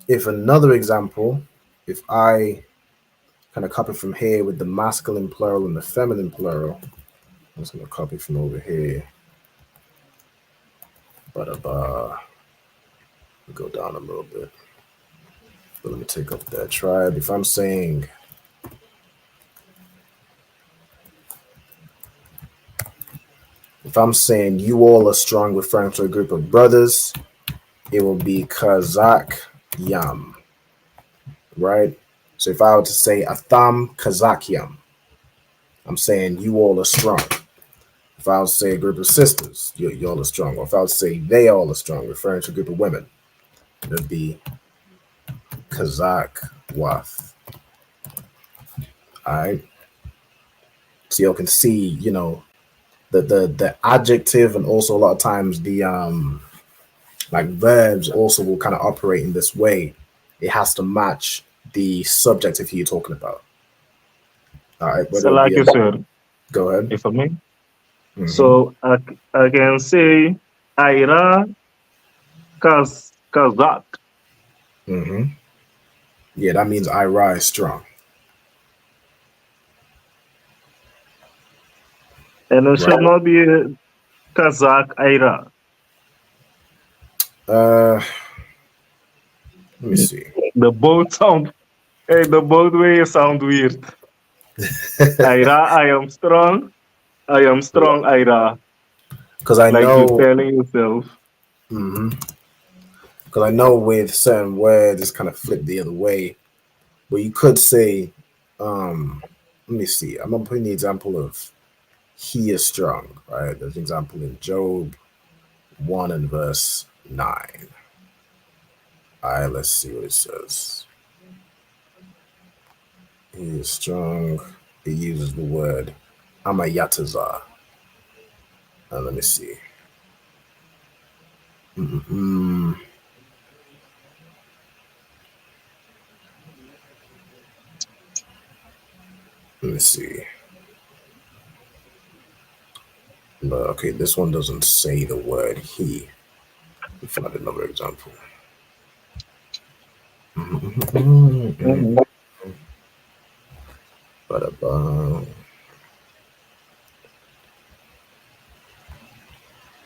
If another example, if I kind of copy from here with the masculine plural and the feminine plural, I'm just going to copy from over here. But go down a little bit. But let me take up that tribe. If I'm saying you all are strong, referring to a group of brothers, it will be Kazakh Yam, right? So if I were to say Atham Kazakh Yam, I'm saying you all are strong. If I would say a group of sisters, you all are strong. Or if I would say they all are strong, referring to a group of women, it would be Kazakh Wath. All right. So you can see, you know, the adjective, and also a lot of times the like verbs also will kind of operate in this way. It has to match the subject if you're talking about. All right. So like you said, go ahead. If I may. So I can say Ira Kazakh. Yeah, that means Ira is strong. And it should not be Kazakh Ira. Let me see. The both way sound weird. Ira, I am strong. I am strong, Ira. Because I like know you're telling yourself. Because I know with certain words it's kind of flipped the other way. But you could say, let me see. I'm gonna put in the example of he is strong, right? There's an example in Job 1 and verse 9. All right, let's see what it says. He is strong. It uses the word Amayataza. Let me see. Let me see. But okay, this one doesn't say the word he. Let me find another example.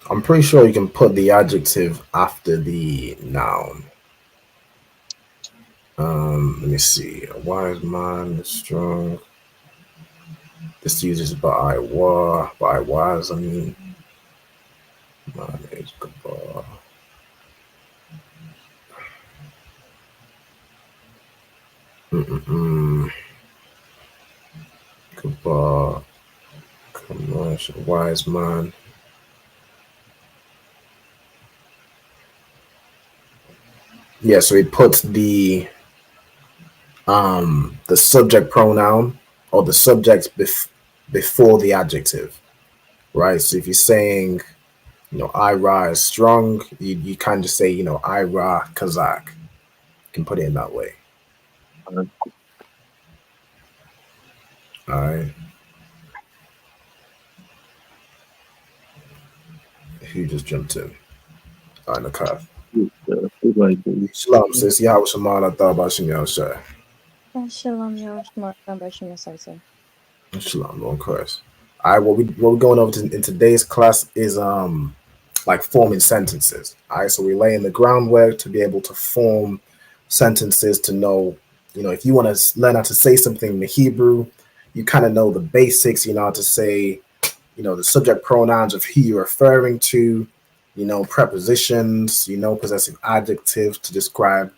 I'm pretty sure you can put the adjective after the noun. Let me see. A wise man is strong. This uses by was, I mean. Man is Gabar. Gabar. Commercial wise man. Yeah, so it puts the subject pronoun or the subject before the adjective, right? So if you're saying, you know, Ira is strong, you kind of just say, you know, Ira Kazakh. You can put it in that way. All right. Who just jumped in? All right, Nakat. Shalom, sis. Yahweh Shemar, I thought about Shemar Shai. Shalom, Yahweh. Shalom, Lord Christ. All right, what we're going over in today's class is like forming sentences. All right, so we're laying the groundwork to be able to form sentences, to know, you know, if you want to learn how to say something in the Hebrew, you kind of know the basics, you know, how to say, you know, the subject pronouns of who you're referring to, you know, prepositions, you know, possessive adjectives to describe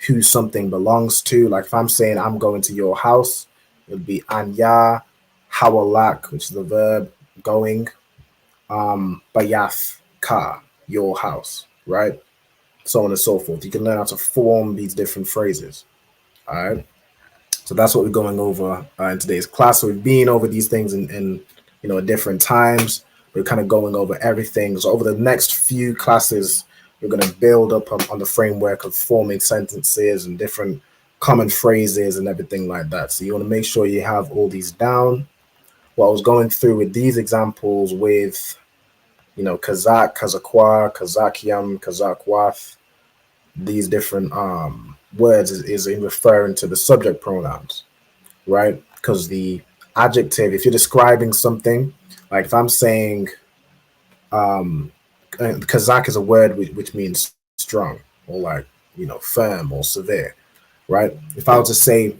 who something belongs to. Like if I'm saying I'm going to your house, it would be Anya Hawalak, which is the verb going, Bayath Ka, your house, right? So on and so forth. You can learn how to form these different phrases. All right. So that's what we're going over in today's class. So we've been over these things in you know, at different times. We're kind of going over everything. So over the next few classes, we're going to build up on the framework of forming sentences and different common phrases and everything like that. So you want to make sure you have all these down. What I was going through with these examples with Kazak, Kazakwa, Kazakyam, Kazakwath. These different words is in referring to the subject pronouns, right? Because the adjective, if you're describing something, like if I'm saying Kazak is a word which means strong or like, firm or severe, right? If I were to say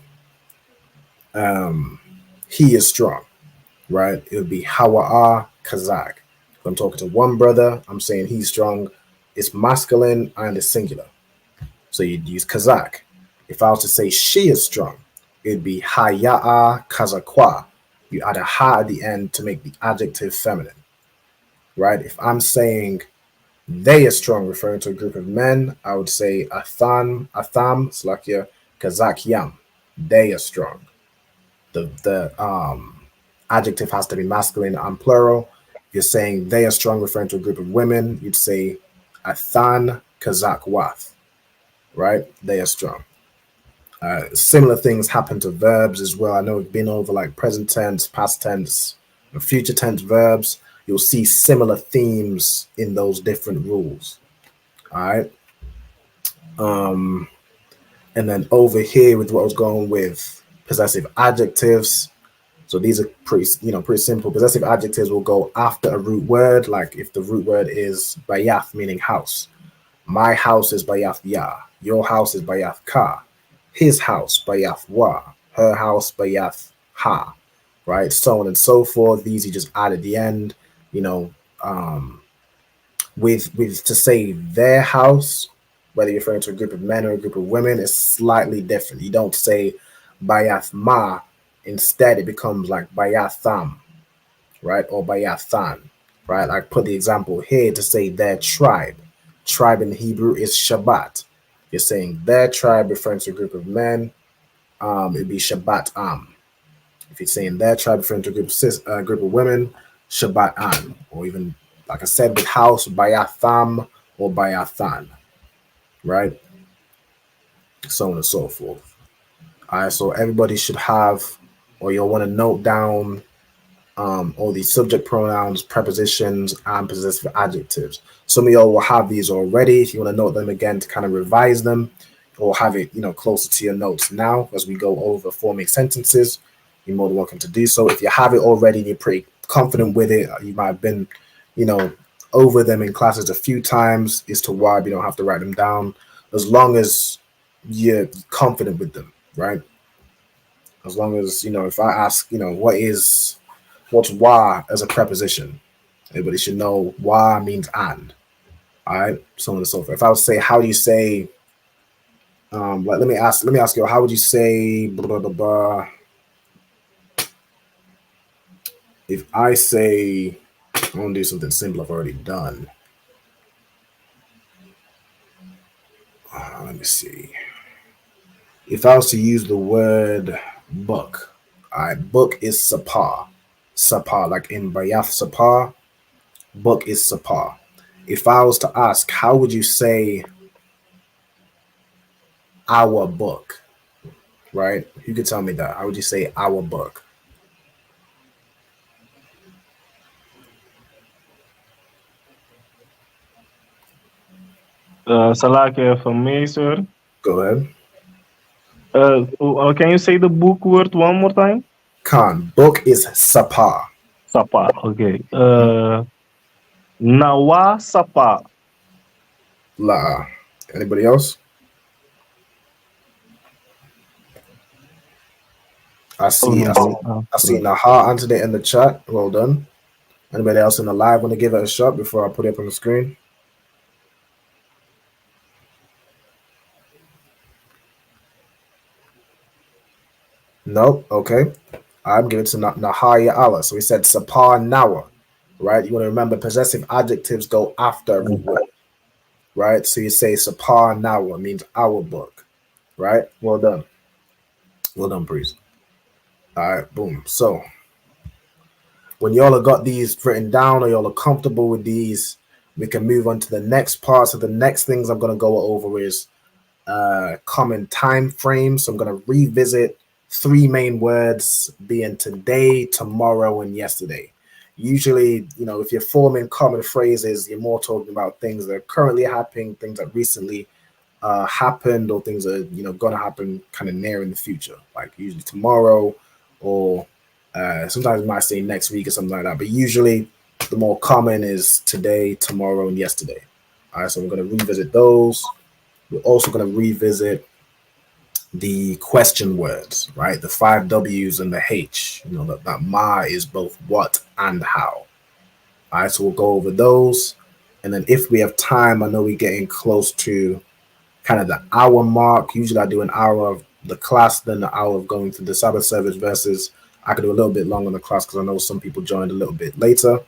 he is strong, right? It would be Hawa'a Kazak. If I'm talking to one brother, I'm saying he's strong. It's masculine and it's singular. So you'd use Kazak. If I was to say she is strong, it'd be Haya'a Kazakwa. You add a ha at the end to make the adjective feminine, right? If I'm saying they are strong, referring to a group of men, I would say Atham, Slakia, Kazakyam. They are strong. The adjective has to be masculine and plural. If you're saying they are strong, referring to a group of women, you'd say Athan Kazakwath, right? They are strong. Similar things happen to verbs as well. I know we've been over like present tense, past tense, and future tense verbs. You'll see similar themes in those different rules. All right. And then over here with what I was going with possessive adjectives. So these are pretty simple. Possessive adjectives will go after a root word. Like if the root word is bayath, meaning house. My house is bayath ya. Your house is bayath ka. His house bayath wa. Her house bayath ha. Right? So on and so forth. These you just add at the end. With to say their house, whether you're referring to a group of men or a group of women, is slightly different. You don't say bayath ma. Instead, it becomes like bayatham, right? Or bayathan, right? I put the example here to say their tribe. Tribe in Hebrew is Shabbat. You're saying their tribe referring to a group of men, it'd be Shabbat am. If you're saying their tribe referring to a group of women, Shabbat an. Or even, like I said, with house, bayatham or bayathan, right? So on and so forth. All right, so everybody should have, or you'll want to note down all these subject pronouns, prepositions, and possessive adjectives. Some of y'all will have these already. If you want to note them again to kind of revise them, or have it, closer to your notes now as we go over forming sentences, you're more than welcome to do so. If you have it already and you're pretty confident with it, you might have been, over them in classes a few times as to why you don't have to write them down, as long as you're confident with them, right? As long as, if I ask, what's wa as a preposition? Everybody should know wa means and. All right, so on and so forth. If I would say, how do you say, let me ask you, how would you say, blah, blah, blah. If I say, I want to do something simple I've already done. Let me see. If I was to use the word book, all right, book is sapar. Sapar, like in Bayath sapar, book is sapar. If I was to ask, how would you say our book, right? You could tell me that. How would you say our book? Salake for me, sir. Go ahead. Can you say the book word one more time? Khan, book is sapar. Sapar, okay. Nawa sapar. La. Anybody else? I see Naha answered it in the chat. Well done. Anybody else in the live want to give it a shot before I put it up on the screen? Nope. Okay. I'm giving it to Nahaya Allah. So we said Sapar Nawa, right? You want to remember possessive adjectives go after a root word, right? So you say Sapar Nawa means our book, right? Well done. Well done, priest. All right, boom. So when y'all have got these written down or y'all are comfortable with these, we can move on to the next part. So the next things I'm going to go over is common time frames. So I'm going to revisit 3 main words being today, tomorrow, and yesterday. Usually, if you're forming common phrases, you're more talking about things that are currently happening, things that recently happened, or things that are gonna happen kind of near in the future, like usually tomorrow, or sometimes you might say next week or something like that. But usually, the more common is today, tomorrow, and yesterday. All right, so we're gonna revisit those. We're also gonna revisit the question words, right? The 5 W's and the H. That ma is both what and how. All right, so we'll go over those, and then if we have time, I know we're getting close to kind of the hour mark. Usually I do an hour of the class, then an hour of going through the Sabbath service verses. I could do a little bit longer in the class because I know some people joined a little bit later.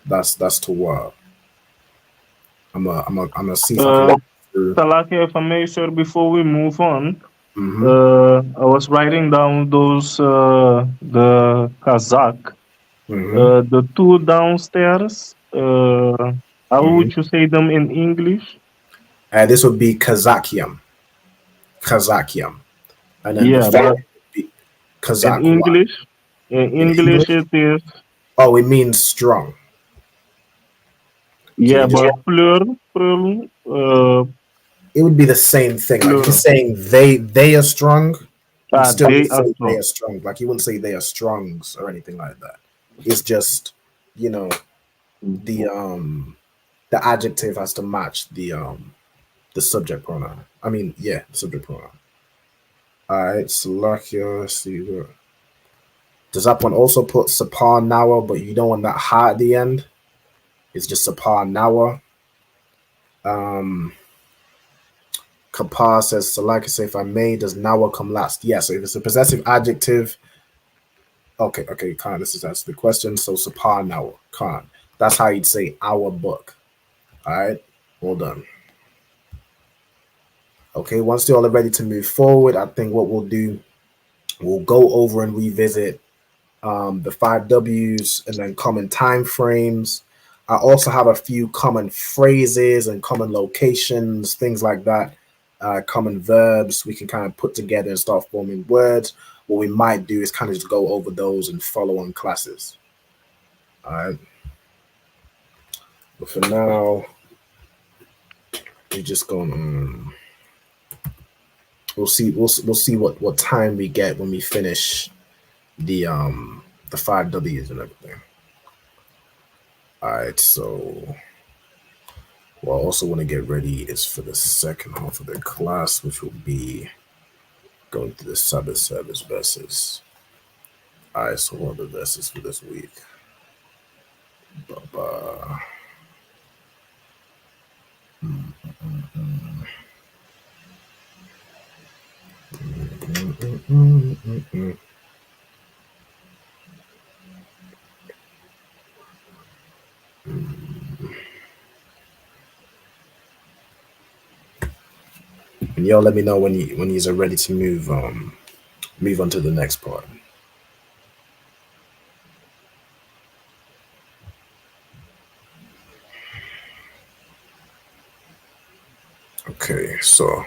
That's to I'm gonna see if I can. Salaki, if I may, sir, before we move on, Mm-hmm. I was writing down those the Kazakh, the two downstairs. How would you say them in English? This would be Kazakiam, and then the but would be Kazakh. in English, it is. Oh, it means strong. Yeah, but plural. It would be the same thing. Like you're saying they are strong. You still say they are strong. Like you wouldn't say they are strongs or anything like that. It's just the adjective has to match the subject pronoun. I mean, the subject pronoun. All right, Salakia. Let's see. Does that one also put Sapar Nawa, but you don't want that ha at the end? It's just Sapar Nawa. Kapar says, Salakia, say, if I may, does Nawa come last? Yeah, so if it's a possessive adjective, okay, Khan, this is answer the question. So Sapar Nawa, Khan. That's how you'd say our book. All right, well done. Okay, once you're all ready to move forward, I think what we'll do, we'll go over and revisit the 5 W's and then common time frames. I also have a few common phrases and common locations, things like that, common verbs we can kind of put together and start forming words. What we might do is kind of just go over those and follow on classes. All right. But for now, we're just going we'll see what time we get when we finish the 5 W's and everything. All right, so what I also want to get ready is for the second half of the class, which will be going through the Sabbath service verses. All right, so what are the verses for this week? And y'all let me know when you're ready to move on to the next part. Okay, so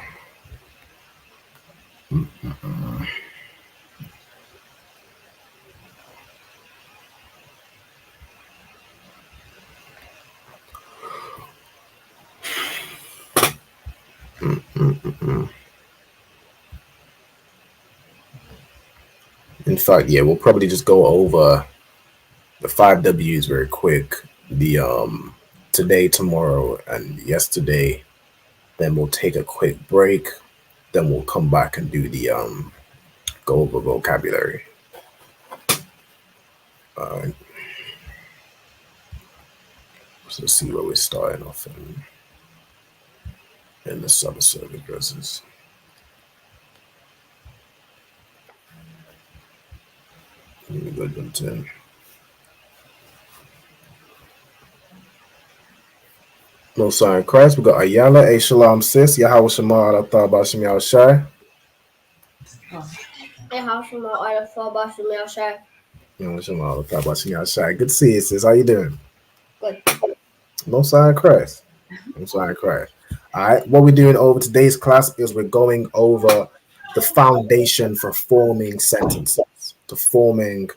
in fact, yeah, we'll probably just go over the 5 W's very quick. The today, tomorrow, and yesterday. Then we'll take a quick break. Then we'll come back and do the go over vocabulary. All right. So let's see where we're starting off in the Sabbath service verses. Let me go to 10. No sign Christ. We got Ayala, A Shalom sis, Yahweh Shema Alatha Bashim Yahushai. Yahweh Shema Alatha Bashim Yahushai. Yahweh Shema Alatha Bashim Yahushai. Good to see you, sis. How you doing? Good. No sign Christ. No sign Christ. All right. What we're doing over today's class is we're going over the foundation for forming sentences, to forming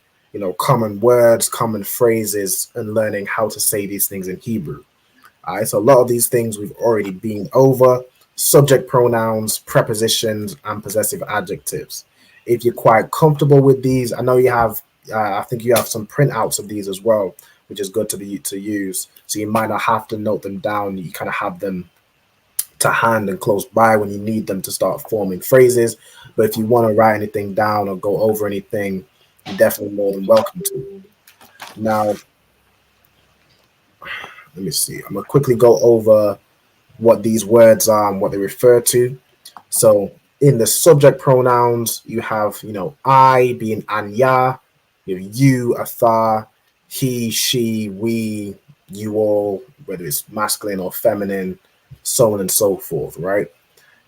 common words, common phrases, and learning how to say these things in Hebrew. All right, so a lot of these things we've already been over: subject pronouns, prepositions, and possessive adjectives. If you're quite comfortable with these, I know you have. I think you have some printouts of these as well, which is good to use. So you might not have to note them down. You kind of have them to hand and close by when you need them to start forming phrases. But if you want to write anything down or go over anything, you're definitely more than welcome to. Now, let me see. I'm going to quickly go over what these words are and what they refer to. So in the subject pronouns, you have, I being anya, you have you, atha, he, she, we, you all, whether it's masculine or feminine, so on and so forth, right?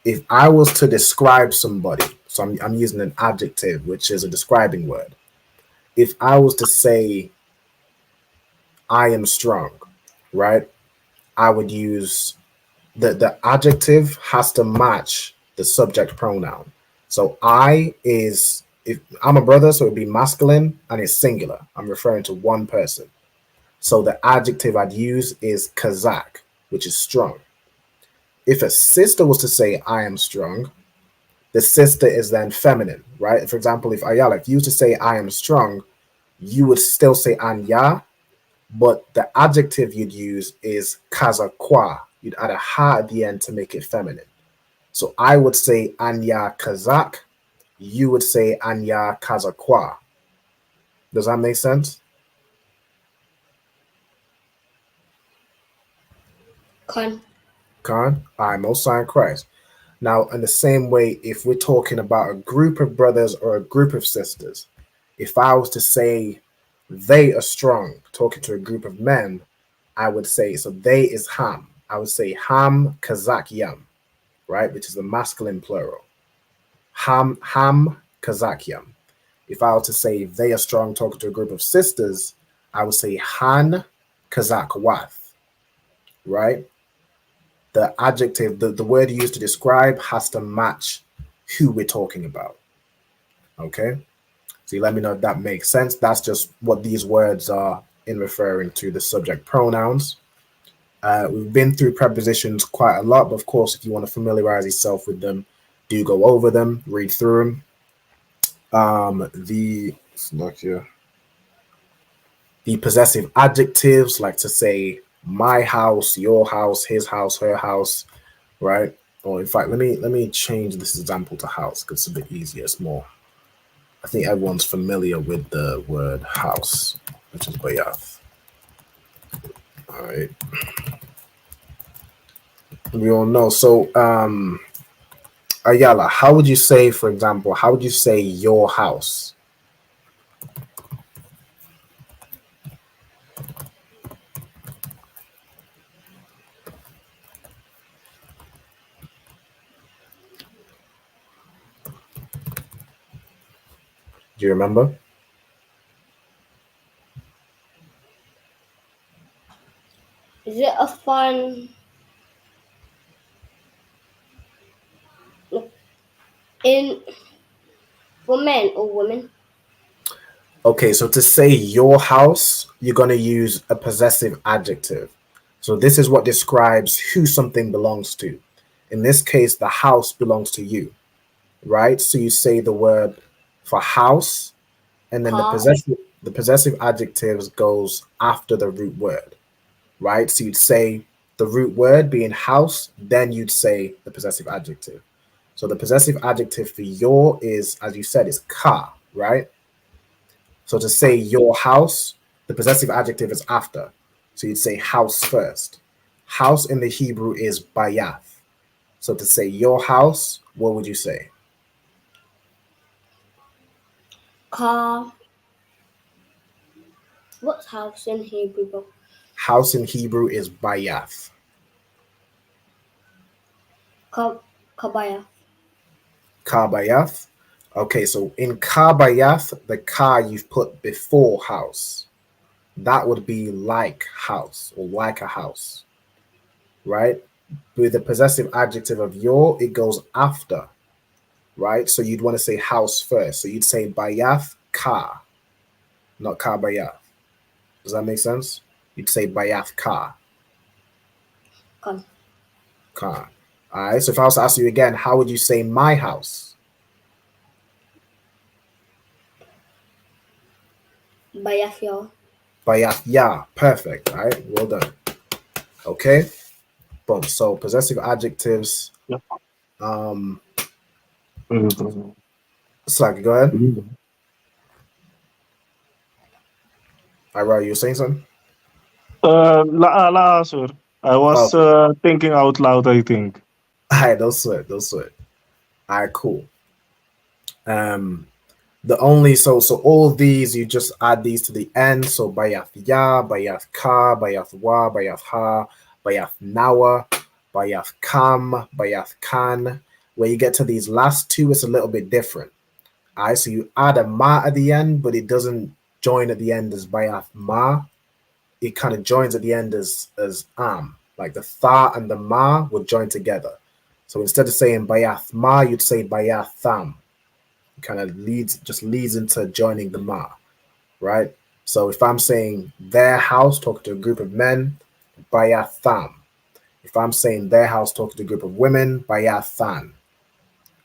If I was to describe somebody, so I'm using an adjective, which is a describing word. If I was to say, I am strong, right? I would use the adjective has to match the subject pronoun. So if I'm a brother, so it'd be masculine and it's singular. I'm referring to one person. So the adjective I'd use is kazak, which is strong. If a sister was to say, I am strong, the sister is then feminine, right? For example, if Ayala, if you used to say, I am strong, you would still say anya, but the adjective you'd use is kazakwa. You'd add a ha at the end to make it feminine. So I would say anya kazak, you would say anya kazakwa. Does that make sense? Con. I most sign Christ. Now, in the same way, if we're talking about a group of brothers or a group of sisters, if I was to say they are strong, talking to a group of men, I would say, so they is ham. I would say ham kazak yam, right? Which is the masculine plural. Ham kazak yam. If I were to say they are strong, talking to a group of sisters, I would say han kazak wath, right? The adjective, the word used to describe has to match who we're talking about. Okay? So you let me know if that makes sense. That's just what these words are in referring to the subject pronouns. We've been through prepositions quite a lot, but of course, if you want to familiarize yourself with them, do go over them, read through them. The possessive adjectives, like to say my house, your house, his house, her house, right? Or in fact, let me change this example to house because it's a bit easier. It's more, I think everyone's familiar with the word house, which is bayath. All right. We all know. So, Ayala, how would you say, for example, how would you say your house? Do you remember? Is it a fun for men or women? Okay, so to say your house, you're going to use a possessive adjective. So this is what describes who something belongs to. In this case, the house belongs to you, right? So you say the word for house, and then the possessive adjectives goes after the root word, right? So you'd say the root word being house, then you'd say the possessive adjective. So the possessive adjective for your is, as you said, is ka, right? So to say your house, the possessive adjective is after. So you'd say house first. House in the Hebrew is bayath. So to say your house, what would you say? Car. What's house in Hebrew? House in Hebrew is bayath. Kabayath. Kabayath. Okay, so in kabayath, the ka you've put before house. That would be like house or like a house, right? With the possessive adjective of your, it goes after, right? So you'd want to say house first. So you'd say bayath ka. not ka bayath. Does that make sense? You'd say bayath ka. Con. Ka. All right. So if I was to ask you again, how would you say my house? Bayath yo. Bayath ya. Perfect. All right. Well done. Okay. Boom. So possessive adjectives. Slack, go ahead. Ira, you were saying something? Sir. I was thinking out loud, I think. All right, don't sweat. All right, cool. The only so all of these, you just add these to the end. So bayath ya, bayath ka, bayath wa, bayath ha, bayath nawa, bayath kam, bayath kan. When you get to these last two, it's a little bit different. All right, so you add a ma at the end, but it doesn't join at the end as bayath ma. It kind of joins at the end as like the tha and the ma would join together. So instead of saying bayath ma, you'd say bayath tham. It kind of leads into joining the ma, right? So if I'm saying their house, talking to a group of men, bayath tham. If I'm saying their house, talking to a group of women, bayath than,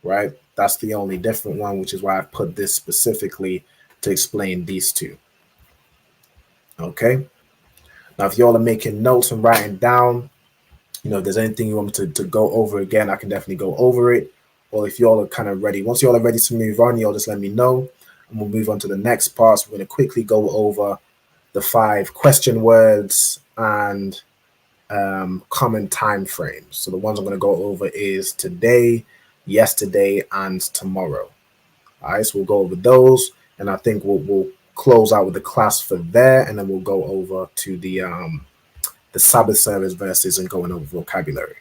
right? That's the only different one, which is why I've put this specifically to explain these two. Okay. Now, if y'all are making notes and writing down, if there's anything you want me to go over again, I can definitely go over it. Or if y'all are kind of ready, once y'all are ready to move on, y'all just let me know. And we'll move on to the next part. So we're going to quickly go over the 5 question words and common time frames. So the ones I'm going to go over is today, yesterday, and tomorrow. All right, so we'll go over those. And I think we'll close out with the class for there, and then we'll go over to the Sabbath service verses and going over vocabulary.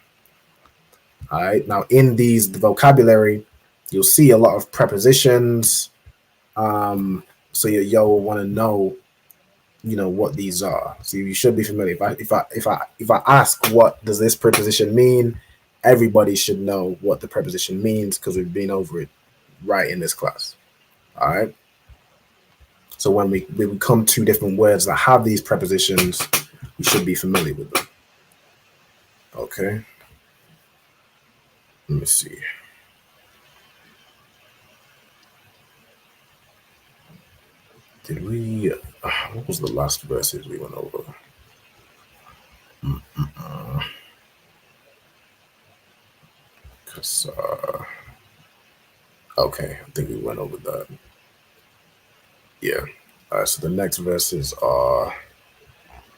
All right, now in the vocabulary, you'll see a lot of prepositions. So you'll want to know, what these are. So you should be familiar. If I ask what does this preposition mean, everybody should know what the preposition means because we've been over it right in this class. All right. So when we come to different words that have these prepositions, you should be familiar with them. Okay. Let me see. Did we? What was the last verses we went over? Okay, I think we went over that. Yeah. All right. So the next verses are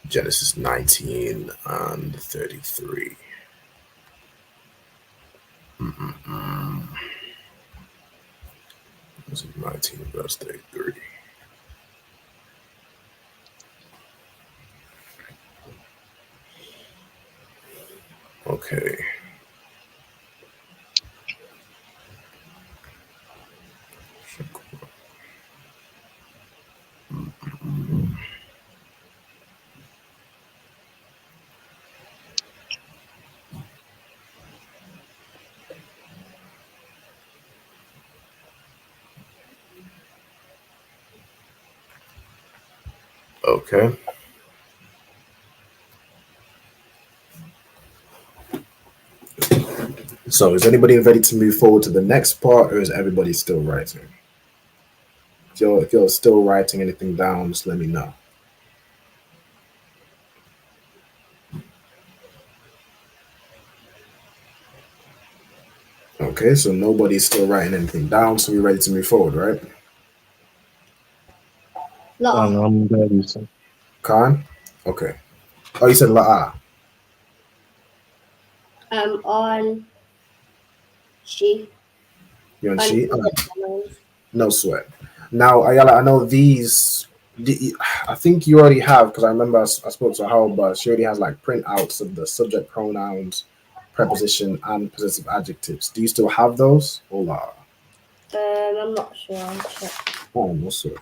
Genesis 19 and 33. This is 19 verse 33. Okay. Okay. So is anybody ready to move forward to the next part, or is everybody still writing? If you're still writing anything down, just let me know. Okay, so nobody's still writing anything down, so we're ready to move forward, right? I'm ready, sir. Khan? Okay. Oh, you said La'a. On she. You're on she? No sweat. Now, Ayala, I know these, I think you already have, because I remember I spoke to her, but she already has like printouts of the subject pronouns, preposition, and possessive adjectives. Do you still have those? Or not? I'm not sure. I'll check. Oh, no sweat.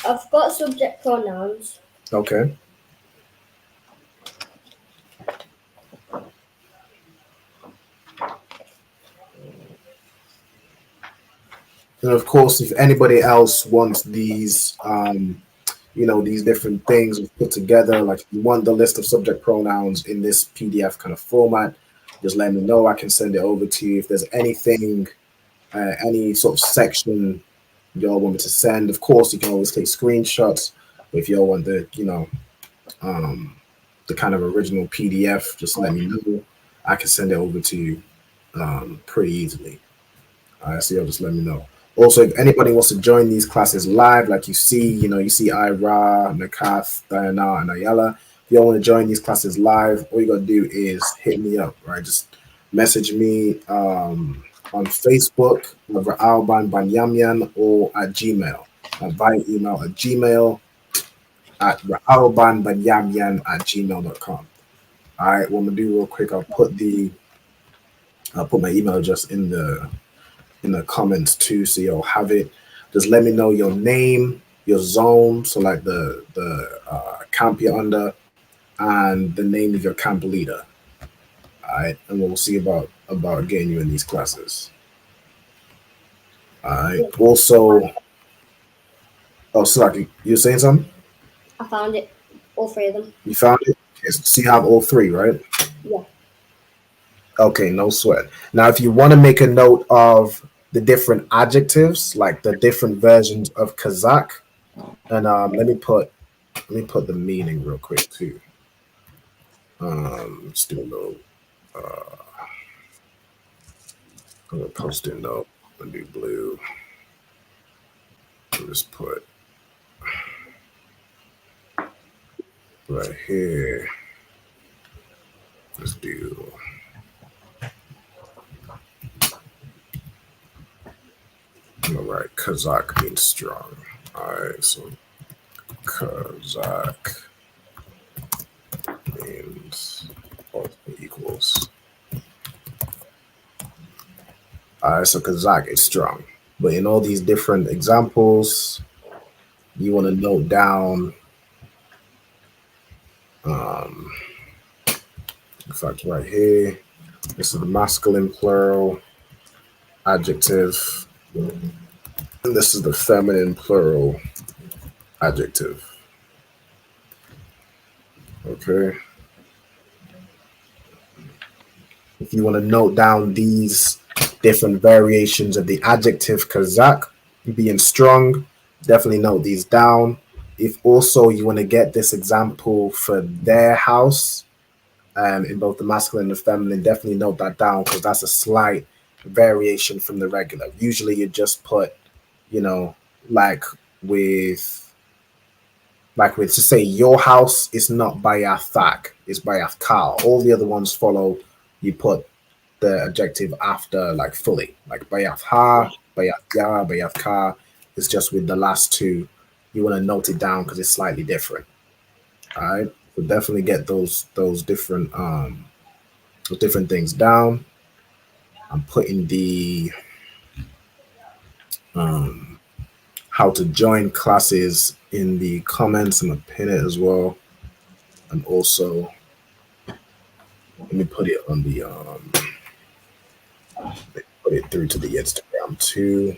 I've got subject pronouns. Okay. And of course, if anybody else wants these, these different things put together, like if you want the list of subject pronouns in this PDF kind of format, just let me know. I can send it over to you. If there's anything, any sort of section y'all want me to send, of course, you can always take screenshots. But if y'all want the, the kind of original PDF, just let me know. I can send it over to you pretty easily. All right, so y'all just let me know. Also, if anybody wants to join these classes live, like you see Ira, Nakath, Diana, and Ayala. If y'all want to join these classes live, all you gotta do is hit me up, right? Just message me on Facebook, over Alban Banyamyan, or at Gmail. Via email at Gmail at albanbanyamyan@gmail.com. All right, what I'm gonna do real quick, I'll put my email address in the comments too, so you'll have it. Just let me know your name, your zone, so like the camp you're under, and the name of your camp leader. All right, and we'll see about getting you in these classes. All right. Also, Slaki, you saying something? I found it. All three of them. You found it? Okay, so you have all three, right? Yeah. Okay, no sweat. Now, if you want to make a note of the different adjectives, like the different versions of Kazakh, and let me put the meaning real quick too. Let's do a little. I'm gonna post it note. I'm gonna do blue. I'll just put right here. Let's do. All right, Kazakh means strong. All right, so Kazakh means equals. All right, so Kazakh is strong. But in all these different examples, you want to note down, in fact, right here, this is the masculine plural adjective, and this is the feminine plural adjective. Okay. If you want to note down these different variations of the adjective Kazakh being strong, definitely note these down. If also you want to get this example for their house, in both the masculine and the feminine, definitely note that down, because that's a slight variation from the regular. Usually you just put, like with to say your house is not Bayathak, it's Bayathkal. All the other ones follow, you put the adjective after, like fully, like Bayathha, Bayathya, Bayathka. It's just with the last two, you want to note it down because it's slightly different. All right, so definitely get those different things down. I'm putting the how to join classes in the comments. I'm gonna pin it as well, and also let me put it on the put it through to the Instagram too.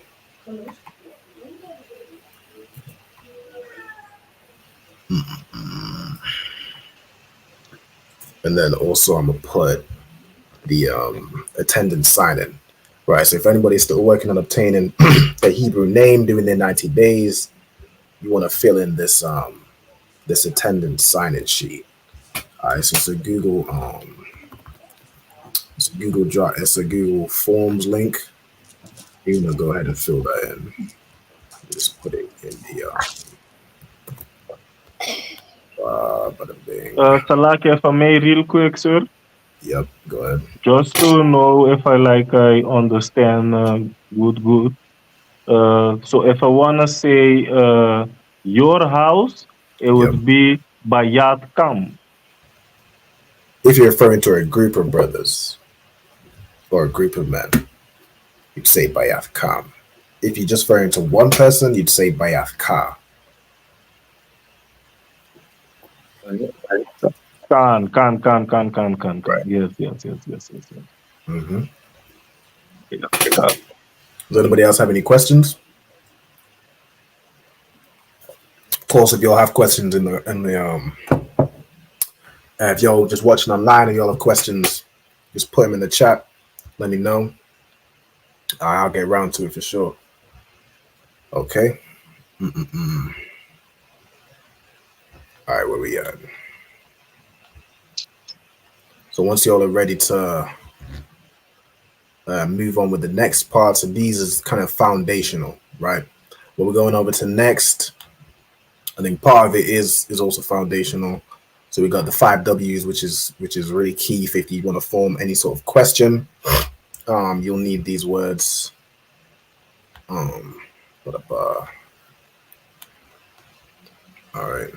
And then also I'm gonna put the attendance sign-in. Right, so if anybody's still working on obtaining a Hebrew name during their 90 days, you want to fill in this this attendance sign-in sheet. All right, so it's a Google Drive, it's a Google Forms link. You want to go ahead and fill that in. Just put it in the bada bing. Salaki, if I may, real quick, sir. Yep, go ahead. Just to know if I understand good. So if I wanna say your house, it would be Bayat Kam. If you're referring to a group of brothers or a group of men, you'd say Bayat Kam. If you're just referring to one person, you'd say Bayat Ka. Kan. Yes. Mm-hmm. Yeah. Does anybody else have any questions? Of course, if y'all have questions if y'all just watching online and y'all have questions, just put them in the chat. Let me know. I'll get around to it for sure. Okay. All right, where we at? So once y'all are ready to move on with the next part, so these is kind of foundational, right? What we're going over to next, I think part of it is also foundational. So we got the 5 W's, which is really key if you want to form any sort of question. You'll need these words. All right.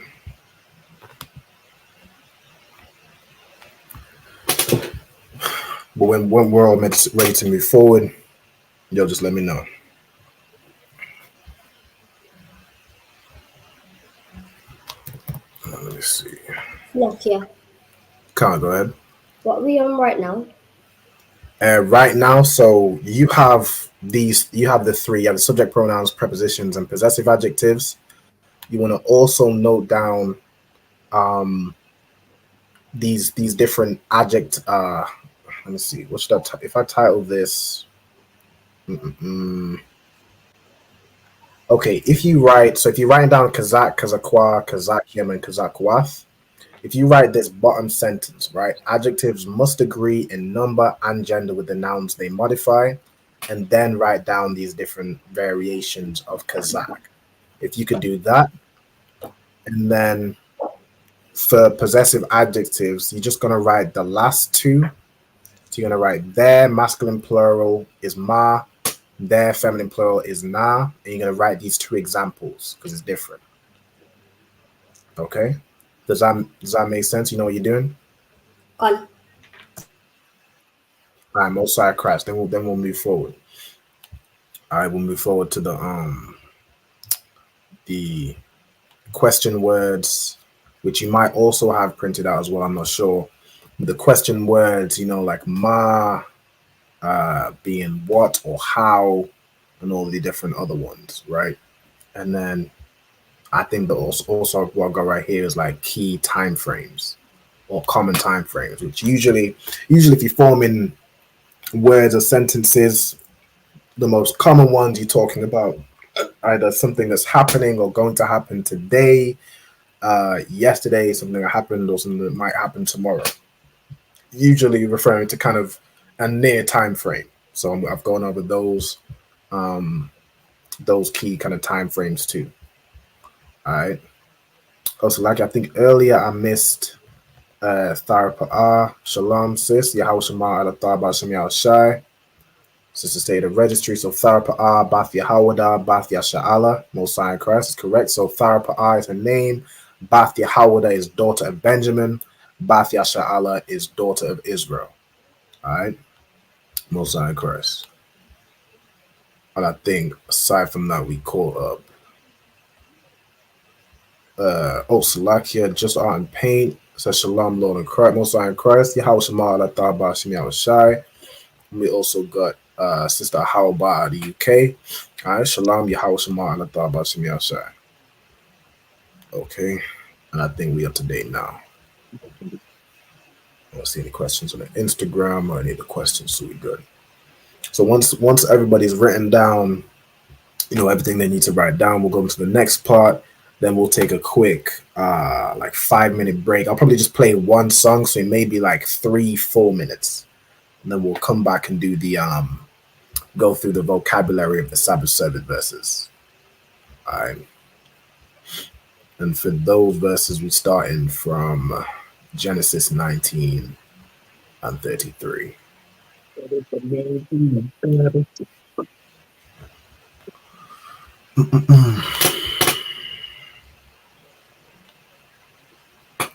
But when we're all ready to move forward, you'll just let me know. Let me see. Yeah. Can't go ahead. What are we on right now? Right now, so you have these. You have the 3. You have the subject pronouns, prepositions, and possessive adjectives. You want to also note down these different adject. Let me see. What should I? If I title this. Okay, if you write down Kazakh, Kazakwa, Kazakyam, and Kazakwath, if you write this bottom sentence, right, adjectives must agree in number and gender with the nouns they modify, and then write down these different variations of Kazakh. If you could do that, and then for possessive adjectives, you're just gonna write the last 2. So you're gonna write their masculine plural is ma, their feminine plural is na, and you're going to write these 2 examples because it's different. Okay? Does that make sense? You know what you're doing? On. All right, most side crash. Then we'll move forward. All right, we'll move forward to the question words, which you might also have printed out as well. I'm not sure. The question words, like ma, being what or how, and all the different other ones, right? And then I think that also what I got right here is like key time frames or common time frames, which usually if you're forming words or sentences, the most common ones you're talking about either something that's happening or going to happen today, yesterday, something that happened, or something that might happen tomorrow. Usually referring to kind of a near time frame. So I've gone over those key kind of time frames too. All right. Also, like I think earlier I missed Tharpa Shalom sis, Yahweh Shema Alataba Shem Shai. Sister State of Registry. So Tharpa Bath Yahawada, Bath Yasha'ala, Most High in Christ is correct. So Tharpa is her name, Bath Yahawada is daughter of Benjamin, Bath Yasha'ala is daughter of Israel. All right. Most High in Christ. And I think aside from that, we caught up. Salakia, just art and paint. Says Shalom, Lord and Christ, Most High in Christ. Yahweh Shema Allah Ta'ba Shem Shai. We also got Sister Hawaba of the UK. All right, Shalom, Yahweh Shema Allah Ta'ba Shem Shai. Okay, and I think we up to date now. I don't see any questions on the Instagram or any of the questions, so we good. So once everybody's written down, everything they need to write down, we'll go into the next part. Then we'll take a quick 5-minute break. I'll probably just play one song, so it may be like 3-4 minutes. And then we'll come back and do the go through the vocabulary of the Sabbath service verses. All right. And for those verses, we're starting from Genesis 19 and 33.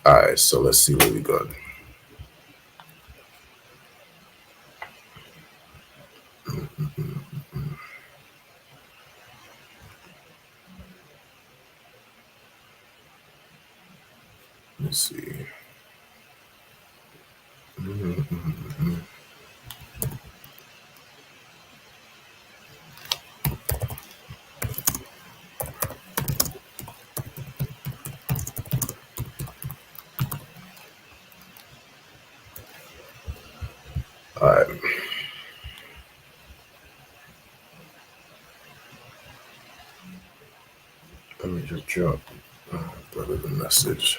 All right, so let's see what we got. Let's see. All right. Let me just drop brother the message.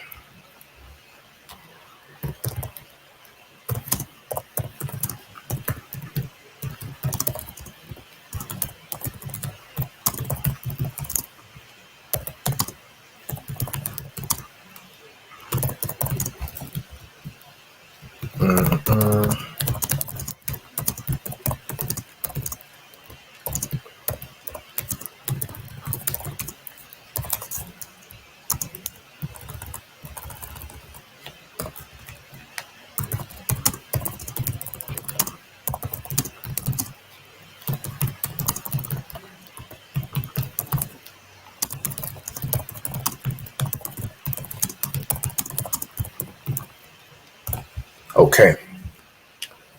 Okay.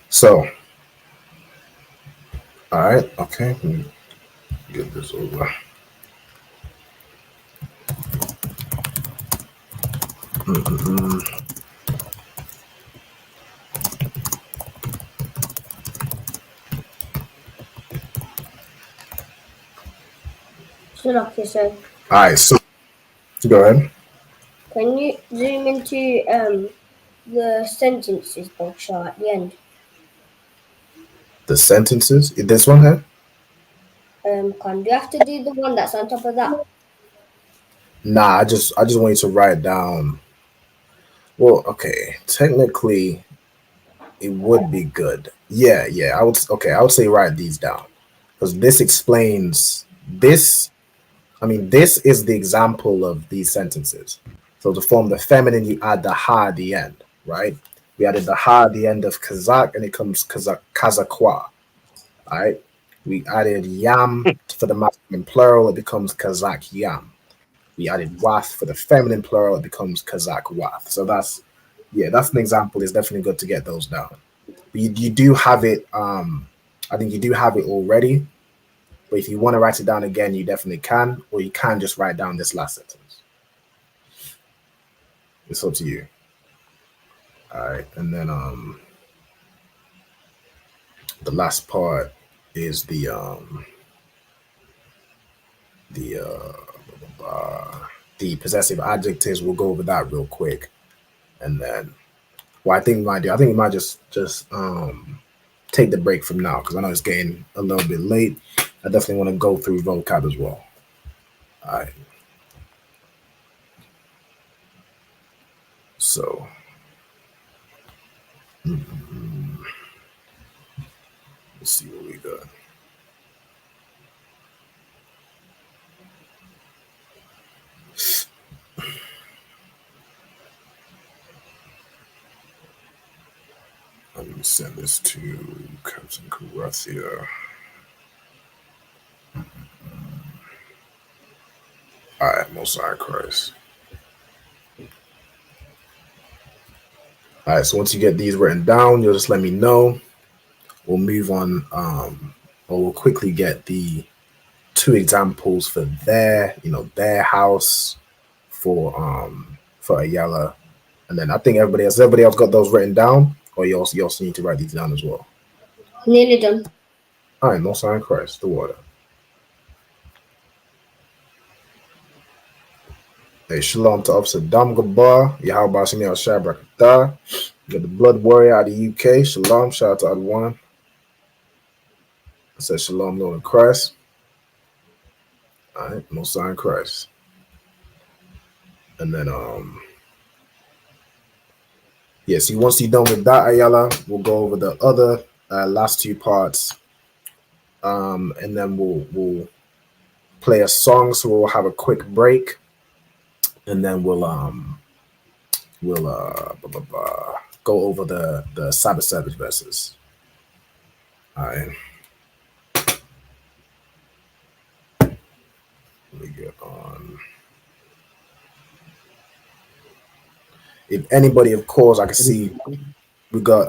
So, all right. Okay. Let me get this over. So, like you said, All right. So, go ahead. can you zoom into the sentences boxer at the end? The sentences. This one here. Do you have to do the one that's on top of that? Nah, I just want you to write down. Well, okay. Technically, it would be good. Yeah. I would. Okay, I would say write these down because this explains this. I mean, this is the example of these sentences. So to form the feminine, you add the ha at the end, right? We added the ha at the end of Kazakh, and it comes Kazakwa. All right. We added yam for the masculine plural, it becomes Kazakh yam. We added wath for the feminine plural, it becomes Kazakh wath. So that's an example. It's definitely good to get those down. But you do have it. I think you do have it already. But if you want to write it down again, you definitely can, or you can just write down this last sentence. It's up to you. All right, and then the last part is the possessive adjectives. We'll go over that real quick, and then what I think we might do, I think we might just take the break from now because I know it's getting a little bit late. I definitely want to go through vocab as well. All right. So, let's see what we got. Let me send this to Captain Karathia. All right, Most High Christ. All right, so once you get these written down, you'll just let me know. We'll move on, or we'll quickly get the 2 examples for their house for Ayala, and then I think everybody else got those written down, or you also need to write these down as well. Nearly done. All right, Most High Christ, the water. Hey, shalom to Officer Dam Gabar, Yahweh Shemi Al Shabrakatah. You got the Blood Warrior out of the UK. Shalom, shout out to Adwan. I said shalom, Lord of Christ. All right, Most High Christ. And then, see, once you're done with that, Ayala, we'll go over the other last 2 parts. And then we'll play a song, so we'll have a quick break. And then we'll go over the Sabbath Savage verses. All right. Let me get on. If anybody, of course, I can see we got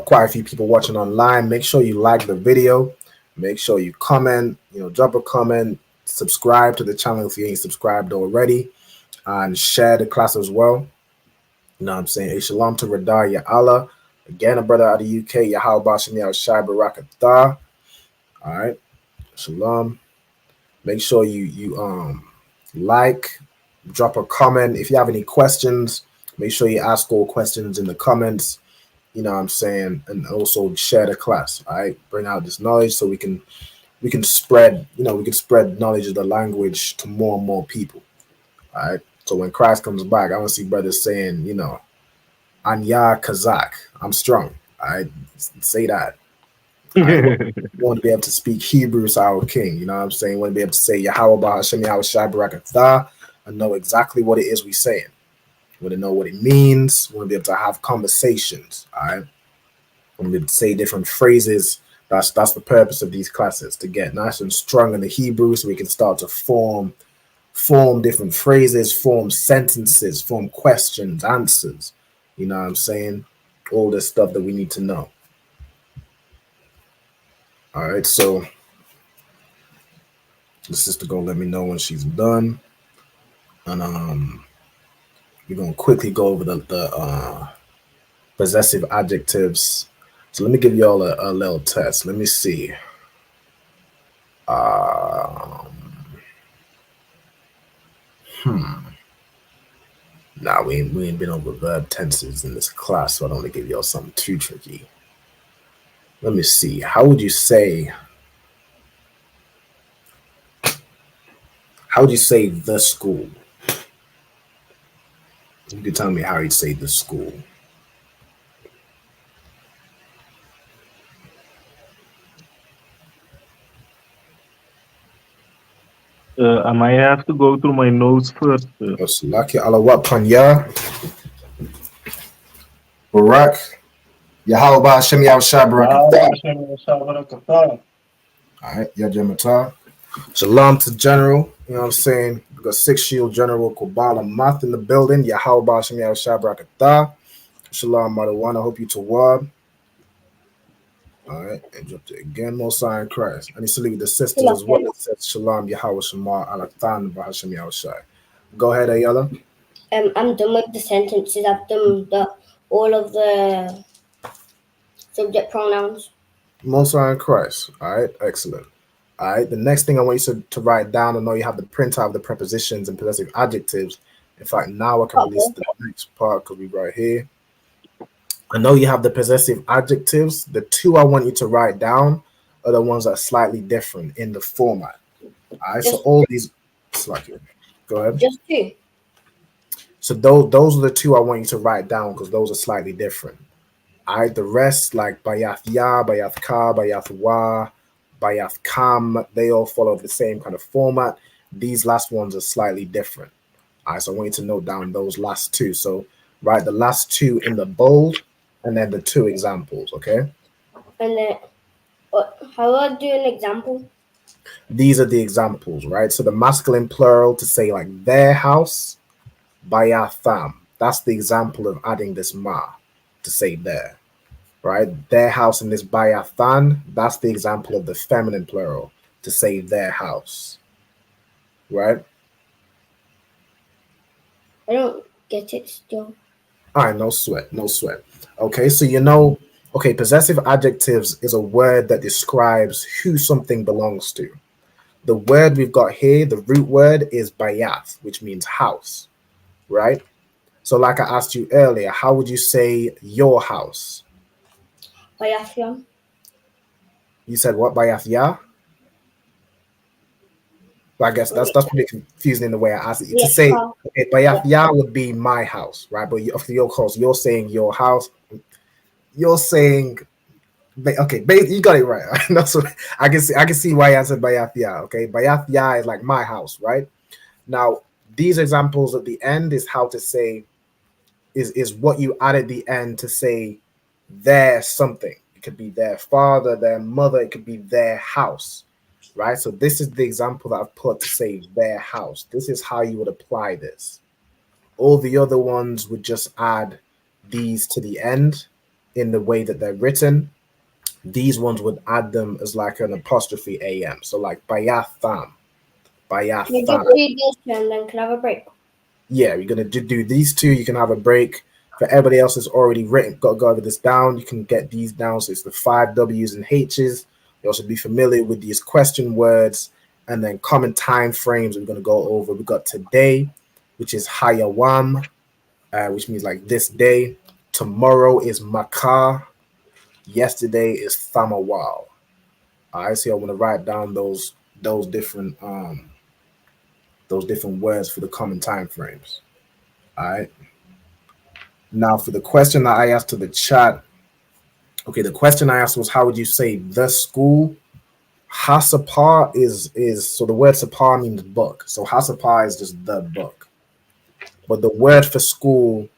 quite a few people watching online. Make sure you like the video. Make sure you comment. Drop a comment. Subscribe to the channel if you ain't subscribed already. And share the class as well. You know what I'm saying? A shalom to Radar Ya Allah. Again, a brother out of the UK, Yahweh Shem Shai Barakatah. All right. Shalom. Make sure you like, drop a comment. If you have any questions, make sure you ask all questions in the comments. You know what I'm saying? And also share the class. All right. Bring out this knowledge so we can spread, we can spread knowledge of the language to more and more people. All right. So when Christ comes back, I want to see brothers saying, Anya Kazakh, I'm strong. All right. Say that. I want to be able to speak Hebrew as our king. You know what I'm saying? Want to be able to say Yahweh Hashem Yahweh Shai Barakatah and know exactly what it is we're saying. Want to know what it means. Want to be able to have conversations. All right. Want to be able to say different phrases. That's the purpose of these classes, to get nice and strong in the Hebrew so we can start to form different phrases, form sentences, form questions, answers. You know what I'm saying? All this stuff that we need to know. All right, so the sister gonna let me know when she's done, and we're gonna quickly go over the possessive adjectives. So let me give y'all a little test. Let me see. Nah, we ain't been over verb tenses in this class, so I don't want to give y'all something too tricky. Let me see. How would you say the school? You can tell me how you'd say the school. I might have to go through my notes first. Lucky Alawat Panya, Barak, Yahweh Hashem Yahweh Shai Barakatah. All right, Yajamata. Shalom to General. You know what I'm saying? We got 6 Shield General Kubala Math in the building. Yahweh Hashem Yahweh Shai Barakatah. Shalom, Mother One. I hope you tawab. All right, and dropped it again. Mosai in Christ. I need to leave the sisters as well. It says Shalom Yahweh Shema Alatan Bahashem Yahweh Shai. Go ahead, Ayala. I'm done with the sentences. I've done all of the subject pronouns. Mosai in Christ. All right, excellent. All right, the next thing I want you to write down, I know you have the printout of the prepositions and possessive adjectives. In fact, now I can release the next part because we're right here. I know you have the possessive adjectives. The 2 I want you to write down are the ones that are slightly different in the format. All right, so all these, go ahead. Just 2. So those are the 2 I want you to write down because those are slightly different. All right, the rest like Bayath Ya, Bayath Ka, Bayath Wa, Bayath Kam, they all follow the same kind of format. These last ones are slightly different. All right, so I want you to note down those last 2. So write the last 2 in the bold and then the 2 examples, okay? And then, how do I do an example? These are the examples, right? So the masculine plural to say like their house, Bayatham. That's the example of adding this ma to say there, right? Their house in this Bayathan, that's the example of the feminine plural to say their house, right? I don't get it still. All right, no sweat. Okay, so possessive adjectives is a word that describes who something belongs to. The word we've got here, the root word is bayath, which means house, right? So like I asked you earlier, how would you say your house? Bayathya. You said what, Bayathya? Well, I guess that's pretty confusing in the way I asked it. To say Bayathya would be my house, right? But of your cause, you're saying your house. You're saying, okay, you got it right. That's what I can see why you answered Bayathya. Okay, Bayathya is like my house, right? Now these examples at the end is how to say is what you add at the end to say their something. It could be their father, their mother. It could be their house. Right, so this is the example that I've put to say their house. This is how you would apply this. All the other ones would just add these to the end in the way that they're written. These ones would add them as like an apostrophe am. So like Bayatham. Bayatham. You just do this and then can have a break. Yeah, you're gonna do these 2. You can have a break For everybody else that's already got this down, you can get these down. So it's the 5 W's and H's. You also be familiar with these question words and then common time frames we're going to go over. We got today, which is Hayawam, which means like this day. Tomorrow is Makar. Yesterday is Thamawal. All right, so I want to write down those different words for the common time frames. All right. Now for the question that I asked to the chat. Okay, the question I asked was, how would you say the school? Hasapar is so the word sapar means book. So Hasapar is just the book. But the word for school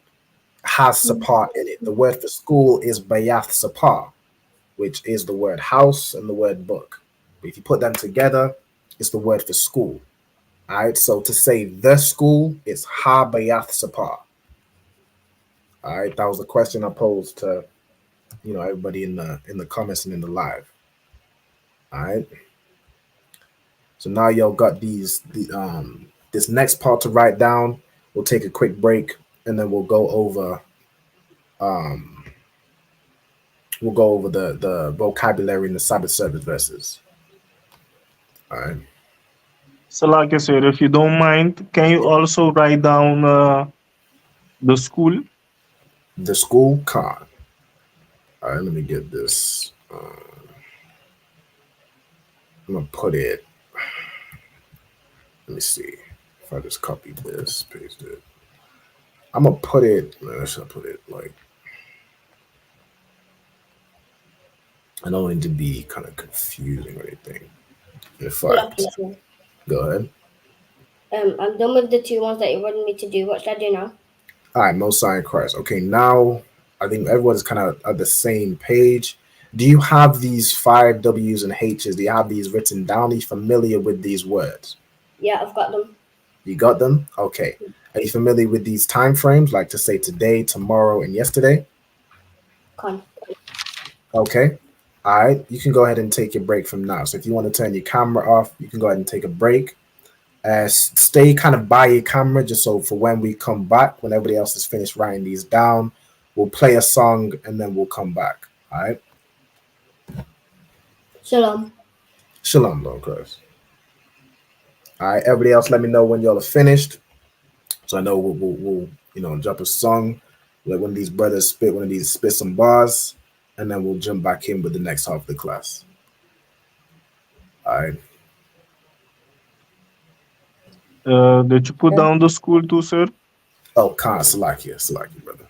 has sapar in it. The word for school is bayath sapar, which is the word house and the word book. But if you put them together, it's the word for school. All right, so to say the school is ha bayath sapar. All right, that was the question I posed to everybody in the comments and in the live. All right. So now y'all got this next part to write down. We'll take a quick break and then we'll go over the vocabulary in the Sabbath service verses. All right. So like I said, if you don't mind, can you also write down the school? The school card. All right, let me get this. I'm gonna put it. Let me see if I just copy this, paste it. I'm gonna put it. Should I put it like? I don't want it to be kind of confusing or anything. Go ahead. I'm done with the 2 ones that you wanted me to do. What should I do now? All right, Most High in Christ. Okay, now I think everyone's kind of at the same page. Do you have these 5 W's and H's? Do you have these written down? Are you familiar with these words? Yeah, I've got them. You got them? Okay. Are you familiar with these time frames, like to say today, tomorrow, and yesterday? Okay. All right. You can go ahead and take your break from now. So if you want to turn your camera off, you can go ahead and take a break. Stay kind of by your camera just so for when we come back, when everybody else is finished writing these down, we'll play a song and then we'll come back. All right. Shalom. Shalom, Lord Christ. All right, everybody else, let me know when y'all are finished, so I know we'll drop a song, let one of these brothers spit some bars, and then we'll jump back in with the next half of the class. All right. Did you put down the school too, sir? Oh, Khan, Salakia, brother.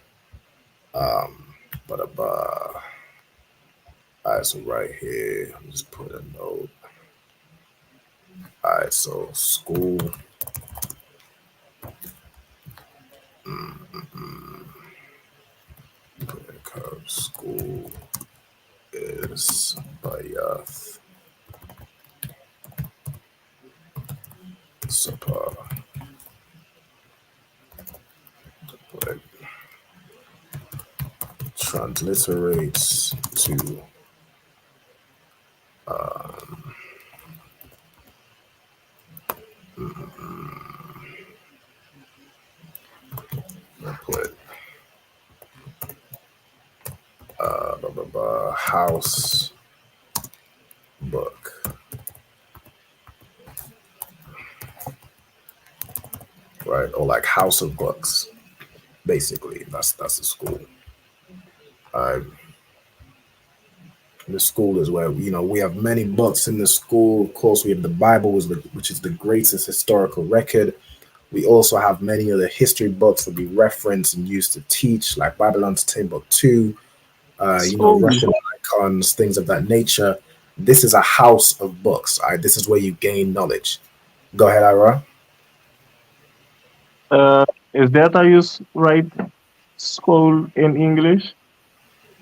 All right, so right here, I'm just put a note. All right, so school. School is Bayath Sapar. Transliterates to house book, right? Or like house of books, basically. That's the school. The school is where we have many books in the school. Of course, we have the Bible, which is the greatest historical record. We also have many other history books that we reference and use to teach, like Babylon's Timbuktu, Russian icons, things of that nature. This is a house of books. All right? This is where you gain knowledge. Go ahead, Ira. Is that how you write school in English?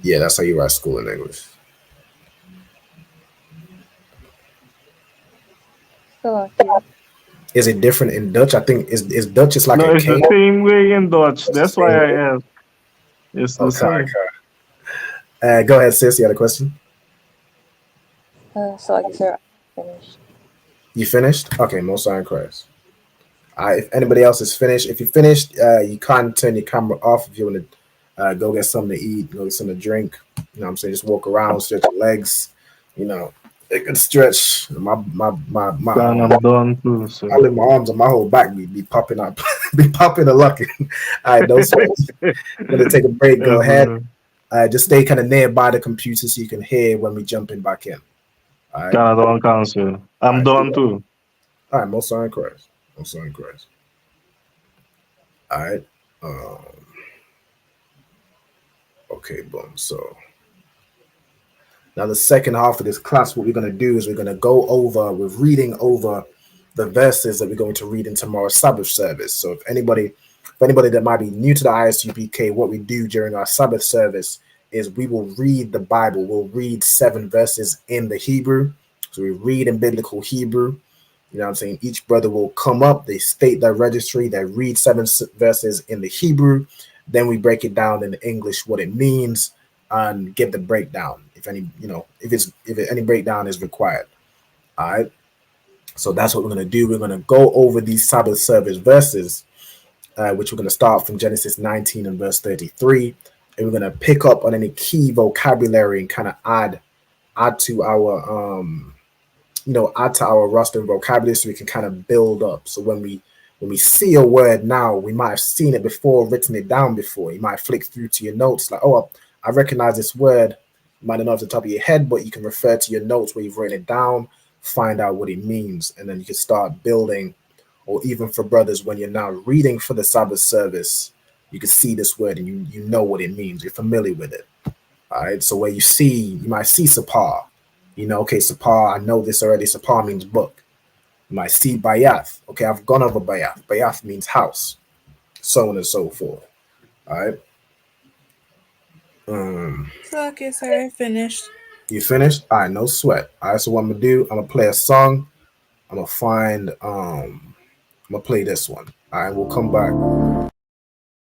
Yeah, that's how you write school in English. Is it different in Dutch? I think is Dutch is like no, it's K. the same way in Dutch. That's why I asked. It's the same. Go ahead, sis. You had a question? So I guess you're finished. You finished? Okay, Most High in Christ. If anybody else is finished, if you finished, you can't turn your camera off if you want to Go get something to eat, go get something to drink. You know what I'm saying? Just walk around, stretch your legs. You know, it could stretch. My I'm done too. So. I lift my arms and my whole back be popping up, be popping and lucking. All right, no sweats. Gonna take a break. Go ahead. Just stay kind of nearby the computer so you can hear when we jumping back in. All right. Don't cancel. I'm done too. All right, most are in Christ. Most are in Christ. All right. Okay, boom. So now the second half of this class, what we're going to do is we're going to go over, we're reading over the verses that we're going to read in tomorrow's Sabbath service. So if anybody that might be new to the ISUPK, what we do during our Sabbath service is we will read the Bible. We'll read 7 verses in the Hebrew. So we read in biblical Hebrew. You know what I'm saying? Each brother will come up, they state their registry, they read 7 verses in the Hebrew. Then we break it down in English, what it means, and give the breakdown. If any, if any breakdown is required. All right. So that's what we're going to do. We're going to go over these Sabbath service verses, which we're going to start from Genesis 19 and verse 33. And we're going to pick up on any key vocabulary and kind of add to our, add to our roster and vocabulary so we can kind of build up. So when we see a word now, we might have seen it before, written it down before. You might flick through to your notes like, oh, I recognize this word. You might not know off the top of your head, but you can refer to your notes where you've written it down, find out what it means, and then you can start building. Or even for brothers, when you're now reading for the Sabbath service, you can see this word and you know what it means. You're familiar with it. All right. So where you might see Sapar. You know, okay, Sapar, I know this already. Sapar means book. You might see Bayath. Okay, I've gone over Bayath. Bayath means house. So on and so forth. All right. Okay, sir, I finished. You finished? All right, no sweat. All right, so what I'm gonna do, I'm gonna play a song. I'm gonna find I'm gonna play this one. All right, we'll come back.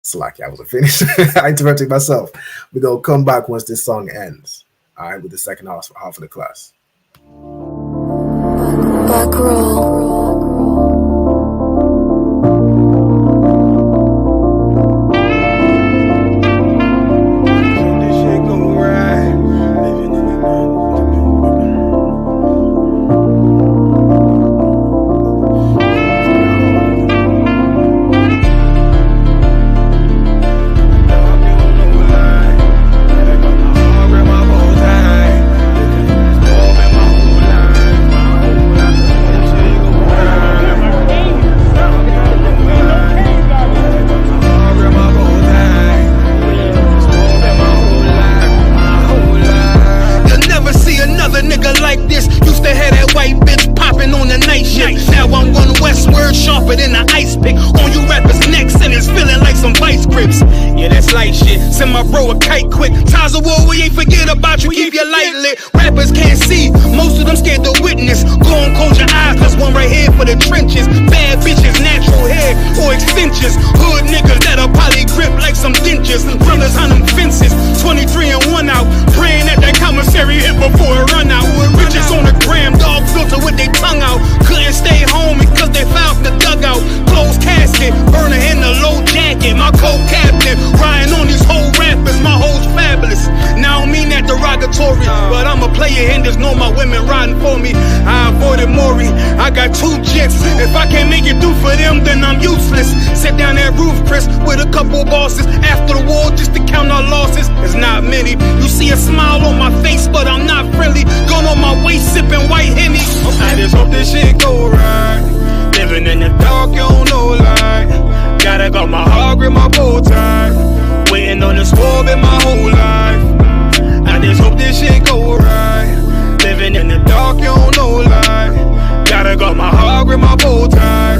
Slack, I wasn't finished. I interrupted myself. We're gonna come back once this song ends. All right, with the second half of the class. Back roll. Send my bro a kite quick. Ties of war, we ain't forget about you. Keep your light lit. Rappers can't see. Most of them scared to witness. Go and close your eyes. There's one right here for the trenches. Bad bitches, natural hair or extensions. Hood niggas that'll probably grip like some dentures. Brothers on them fences. 23 and 1 out. Praying that that commissary hit before it run out. Bitches on the gram, dog filter with their tongue out. Couldn't stay home because they found the dugout. Closed casket, burner in the low jacket. My co-captain riding on these whole rappers, my hoes fabulous. Now I don't mean that derogatory, but I'm a player and there's no my women riding for me. I avoided Maury, I got 2 jets. If I can't make it through for them, then I'm useless. Sit down that roof, Chris, with a couple bosses. After the war, just to count our losses, it's not many. You see a smile on my face, but I'm not friendly. Gun on my waist, sipping white Henny. I just hope this shit go right. Living in the dark, you don't know light. Gotta got my heart grip, my bow tie. Waiting on the squab in my whole life. I just hope this shit go right. Living in the dark, you don't know light. Gotta got my heart grip, my bow tie.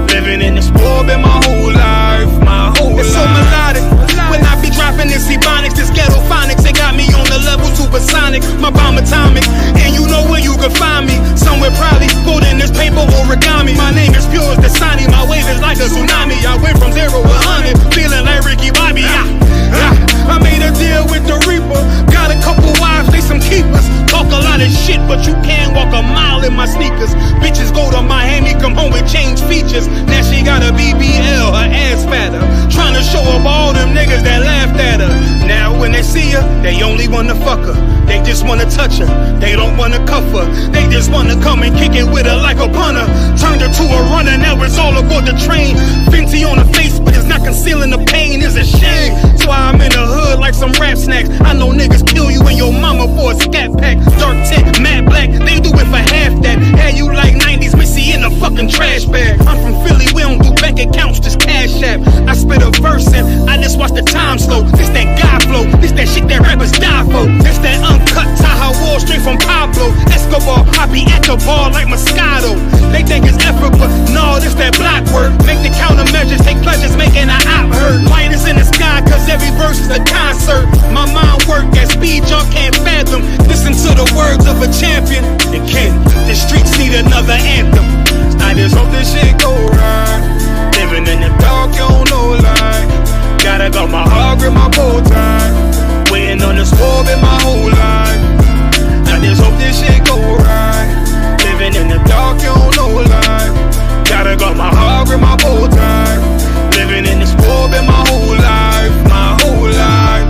Living in the squab in my whole life. My whole life. It's so melodic. When I be dropping this ebonics, this ghetto phonics, it got me on the level supersonic. My bomb atomic, and you know where you can find me. Somewhere probably folding this paper origami. My name is pure as the Dasani. My wave is like a tsunami. I went from 0 to 100, feeling like Ricky Bobby. I made a deal with the Reaper. Got a couple wives, they some keepers. Talk a lot of shit, but you can't walk a mile in my sneakers. Bitches go to Miami, come home with change features. Now she got a BBL, her ass fatter. Trying to show up all them niggas that laughed at her. wanna fuck her, they just wanna touch her. They don't wanna cuff her, they just wanna come and kick it with her like a punter. Turned her to a runner, now it's all aboard the train. Fenty on her face, but it's not concealing the pain, it's a shame. So I'm in the hood like some rap snacks. I know niggas kill you and your mama for a scat pack. Dark tint, matte black, they do it for half that. Had you like 90s Missy in a fucking trash bag. I'm from Philly, we don't do bank accounts, just cash app. I spit a verse and I just watch the time slow. This that God flow, this that shit that rappers die for. This that uncut Taha Wall straight from Pablo Escobar. I be at the bar like Moscato. They think it's effort, but no, this that block work. Make the countermeasures, take pleasures, making an op hurt. Light is in the sky, cause every verse is a concert. My mind work at speed, y'all can't fathom. Listen to the words of a champion. It can't, the streets need another anthem. I just hope this shit go right. Living in the dark, you don't know light. Gotta got my heart with my bow tie. Waiting on this war in my whole life. I just hope this shit go right. Living in the dark, you don't know life. Gotta got my heart with my bow tie. Living in this war in my whole life. My whole life.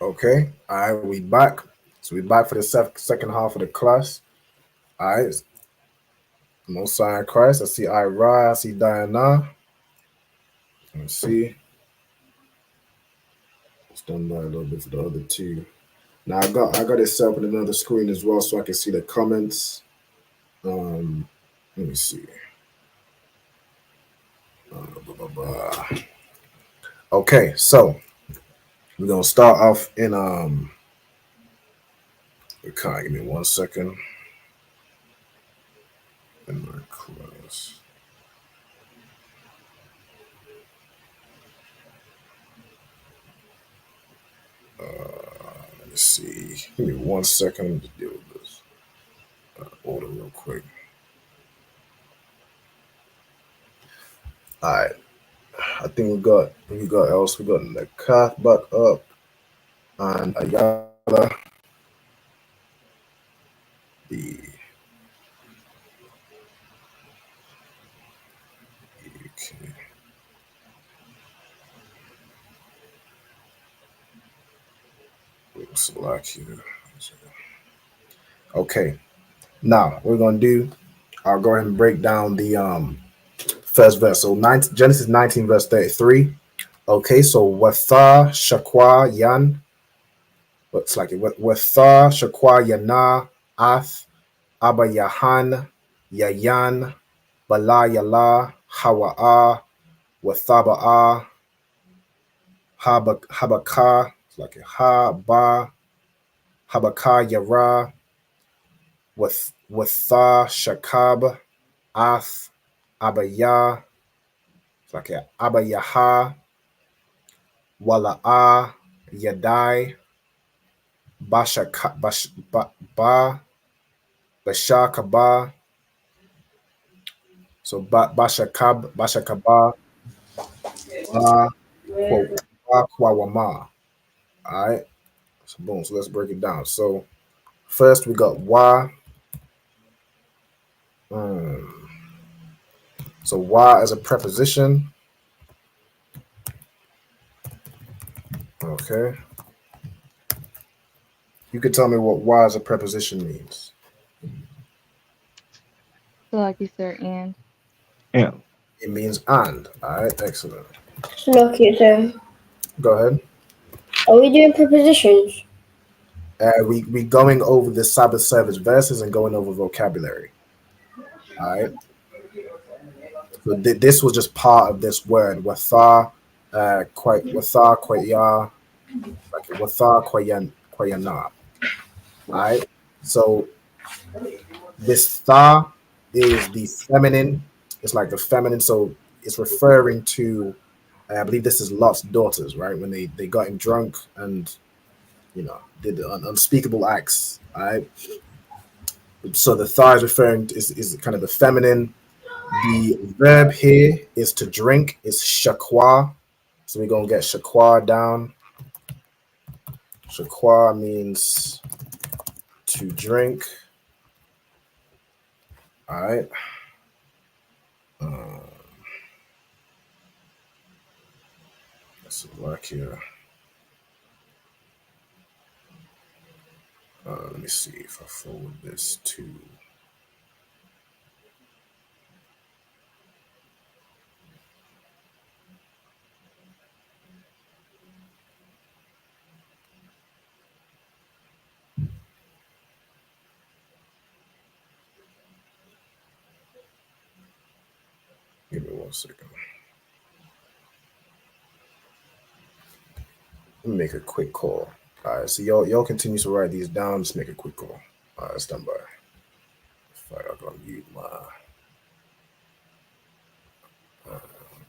Okay, all right, we back. So we back for the second half of the class. All right, Most High in Christ. I see Ira, I see Diana. Let's see. It's done by a little bit for the other two. Now I got it set up on another screen as well, so I can see the comments. Let me see. Okay, so we're gonna start off in give me 1 second. In my class. Let me see. Give me 1 second. Let me just deal with this order real quick. All right. I think we got else. We got the Kath back up and Ayala. Okay, now we're gonna do. I'll go ahead and break down the first verse. So Genesis 19 verse 33. Okay, so Watha Shakwa Yan. What's like it? Watha Shakwa Yana Ath Abba Yahan Yayan Bala Yala Hawa'a Wathaba'a Habaka. It's like a Haba Habaka Yara Watha Shakab Ath Abaya. It's like a Abayaha Wala'a Yadai Bashakaba. So Bashakaba Kwawama. All right. So boom. So let's break it down. So first we got Wa. So Wa as a preposition. Okay. You could tell me what Wa as a preposition means. So like you said, and. Yeah. It means and. All right, excellent. Okay, sir. Go ahead. Are we doing prepositions? We going over the Sabbath service verses and going over vocabulary. All right. So this was just part of this word. Watha, Kwaya, like Watha, Kwayana. All right. So this tha is the feminine. It's like the feminine. So it's referring to, I believe this is Lot's daughters, right? When they got him drunk and, did the unspeakable acts. All right. So the tha is referring to, is kind of the feminine. The verb here is to drink, is shakwa. So we're gonna get shakwa down. Shakwa means to drink. All right. Let's work here. Let me see if I forward this to. Give me 1 second. Let me make a quick call. All right, so y'all continue to write these down. Just make a quick call. All right, stand by. If I gotta mute my.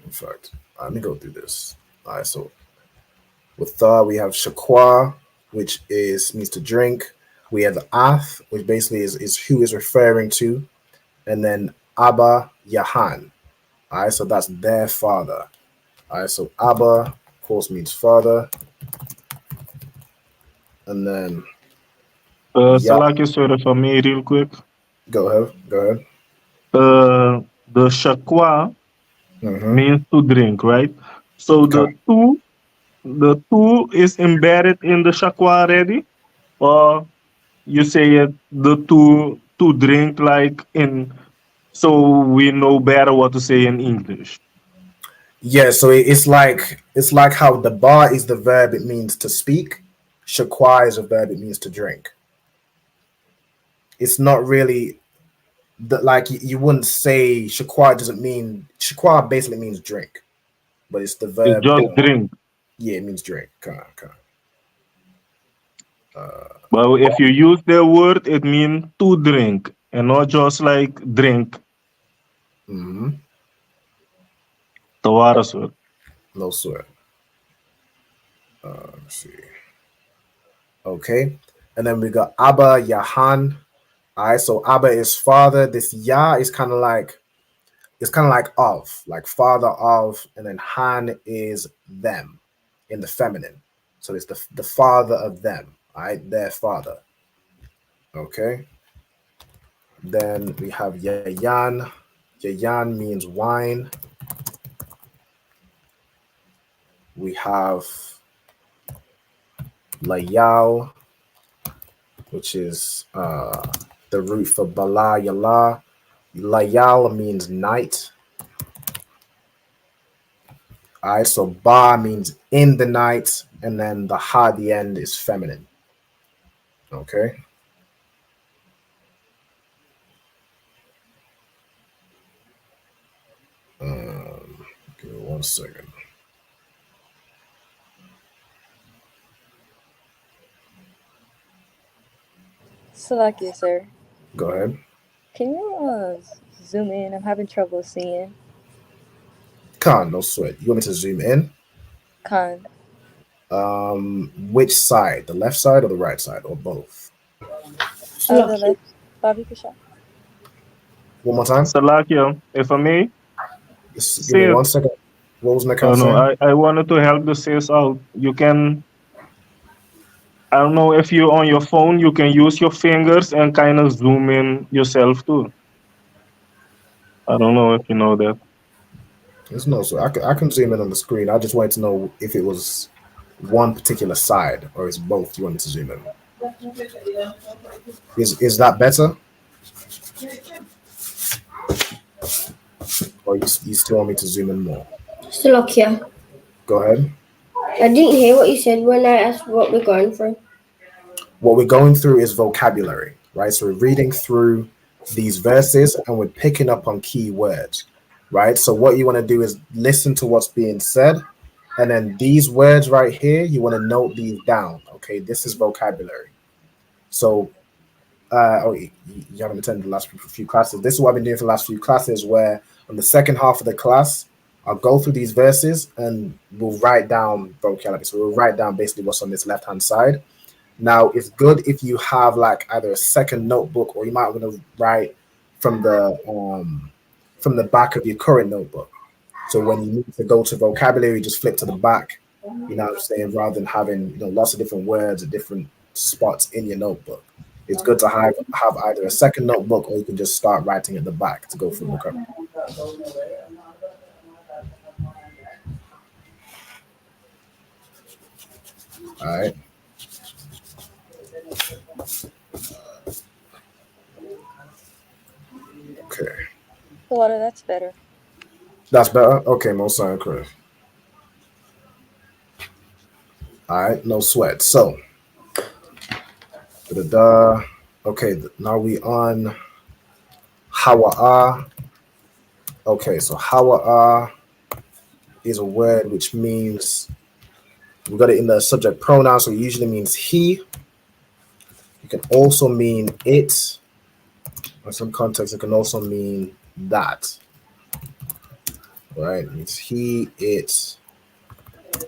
In fact, let me go through this. All right, so with tha we have shakwa, which means to drink. We have the ath, which basically is who is referring to, and then Abba Yahan. All right, so that's their father. All right, so Abba, of course, means father. And then Salaki, sorry for me real quick. Go ahead. The shakwa means to drink, right? So the two is embedded in the shakwa already, or you say it the two to drink like in, so we know better what to say in English. Yeah, so it's like how the ba is the verb, it means to speak. Shakwa is a verb, it means to drink. It's not really like you wouldn't say shakwa doesn't mean shakwa basically means drink, but it's the verb. It's just drink. Yeah, it means drink. But if you use the word, it means to drink and not just like drink. Tawara, sir. No sweat. Let's see. Okay, and then we got Abba Yahan. All right, so Abba is father. This Ya is kind of like of, like father of, and then Han is them in the feminine. So it's the father of them. All right, their father. Okay. Then we have Yayan. Yayan means wine. We have Layal, which is the root for Bala Yala. Layal means night. All right, so Ba means in the night, and then the Ha at the end is feminine. Okay. Give me 1 second. Salakia, sir. Go ahead. Can you zoom in? I'm having trouble seeing. Khan, no sweat. You want me to zoom in? Khan. Which side? The left side or the right side, or both? The left. Bobby Kasha. One more time. Salakia, if I may. Just give me 1 second. What was Nakat saying? No, I wanted to help the sis out. You can, I don't know if you're on your phone, you can use your fingers and kind of zoom in yourself too. I don't know if you know that. There's no, so I can zoom in on the screen. I just wanted to know if it was one particular side or it's both. You wanted to zoom in. Is that better? Or you still want me to zoom in more? Salakia. Go ahead. I didn't hear what you said when I asked what we're going through. What we're going through is vocabulary, right? So we're reading through these verses and we're picking up on key words, right? So what you want to do is listen to what's being said, and then these words right here, you want to note these down. Okay, this is vocabulary. So, you haven't attended the last few classes. This is what I've been doing for the last few classes, where on the second half of the class, I'll go through these verses and we'll write down vocabulary. So we'll write down basically what's on this left-hand side. Now, it's good if you have like either a second notebook, or you might want to write from the back of your current notebook. So when you need to go to vocabulary, just flip to the back. You know what I'm saying? Rather than having lots of different words at different spots in your notebook, it's good to have either a second notebook, or you can just start writing at the back to go through vocabulary. All right. Okay. Water, that's better. That's better? Okay, most sign correct. All right, no sweat. So, okay, now we on Hawa'a. Okay, so Hawa'a is a word which means, we got it in the subject pronoun, so it usually means he. It can also mean it. In some contexts, it can also mean that. Right? It means he, it.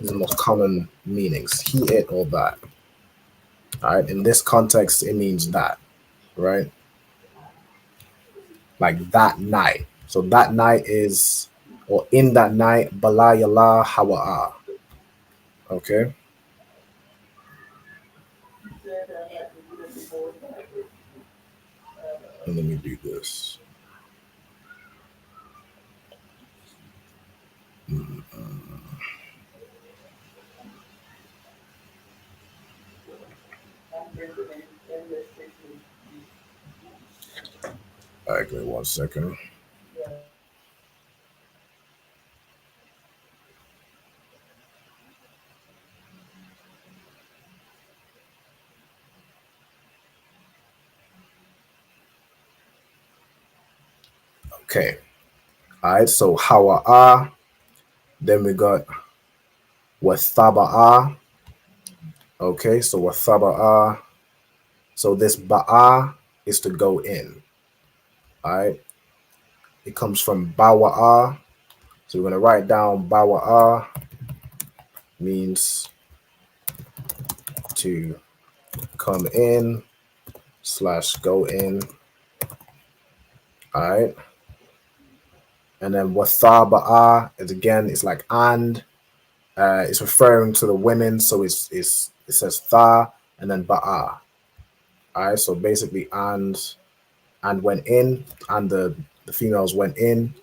These are the most common meanings. He, it, or that. All right. In this context, it means that. Right? Like that night. So that night is, or in that night, balayala hawa'a. Okay. And let me do this. All right, give me 1 second. Okay. All right, so hawa'a. Then we got wathaba'a. Okay, so wathaba'a. So this ba'a is to go in. All right. It comes from bawa'a. So we're going to write down bawa'a means to come in / go in. All right. And then wathaba'a is again, it's like and. It's referring to the women, so it says tha and then ba'a. All right, so basically and went in, and the females went in.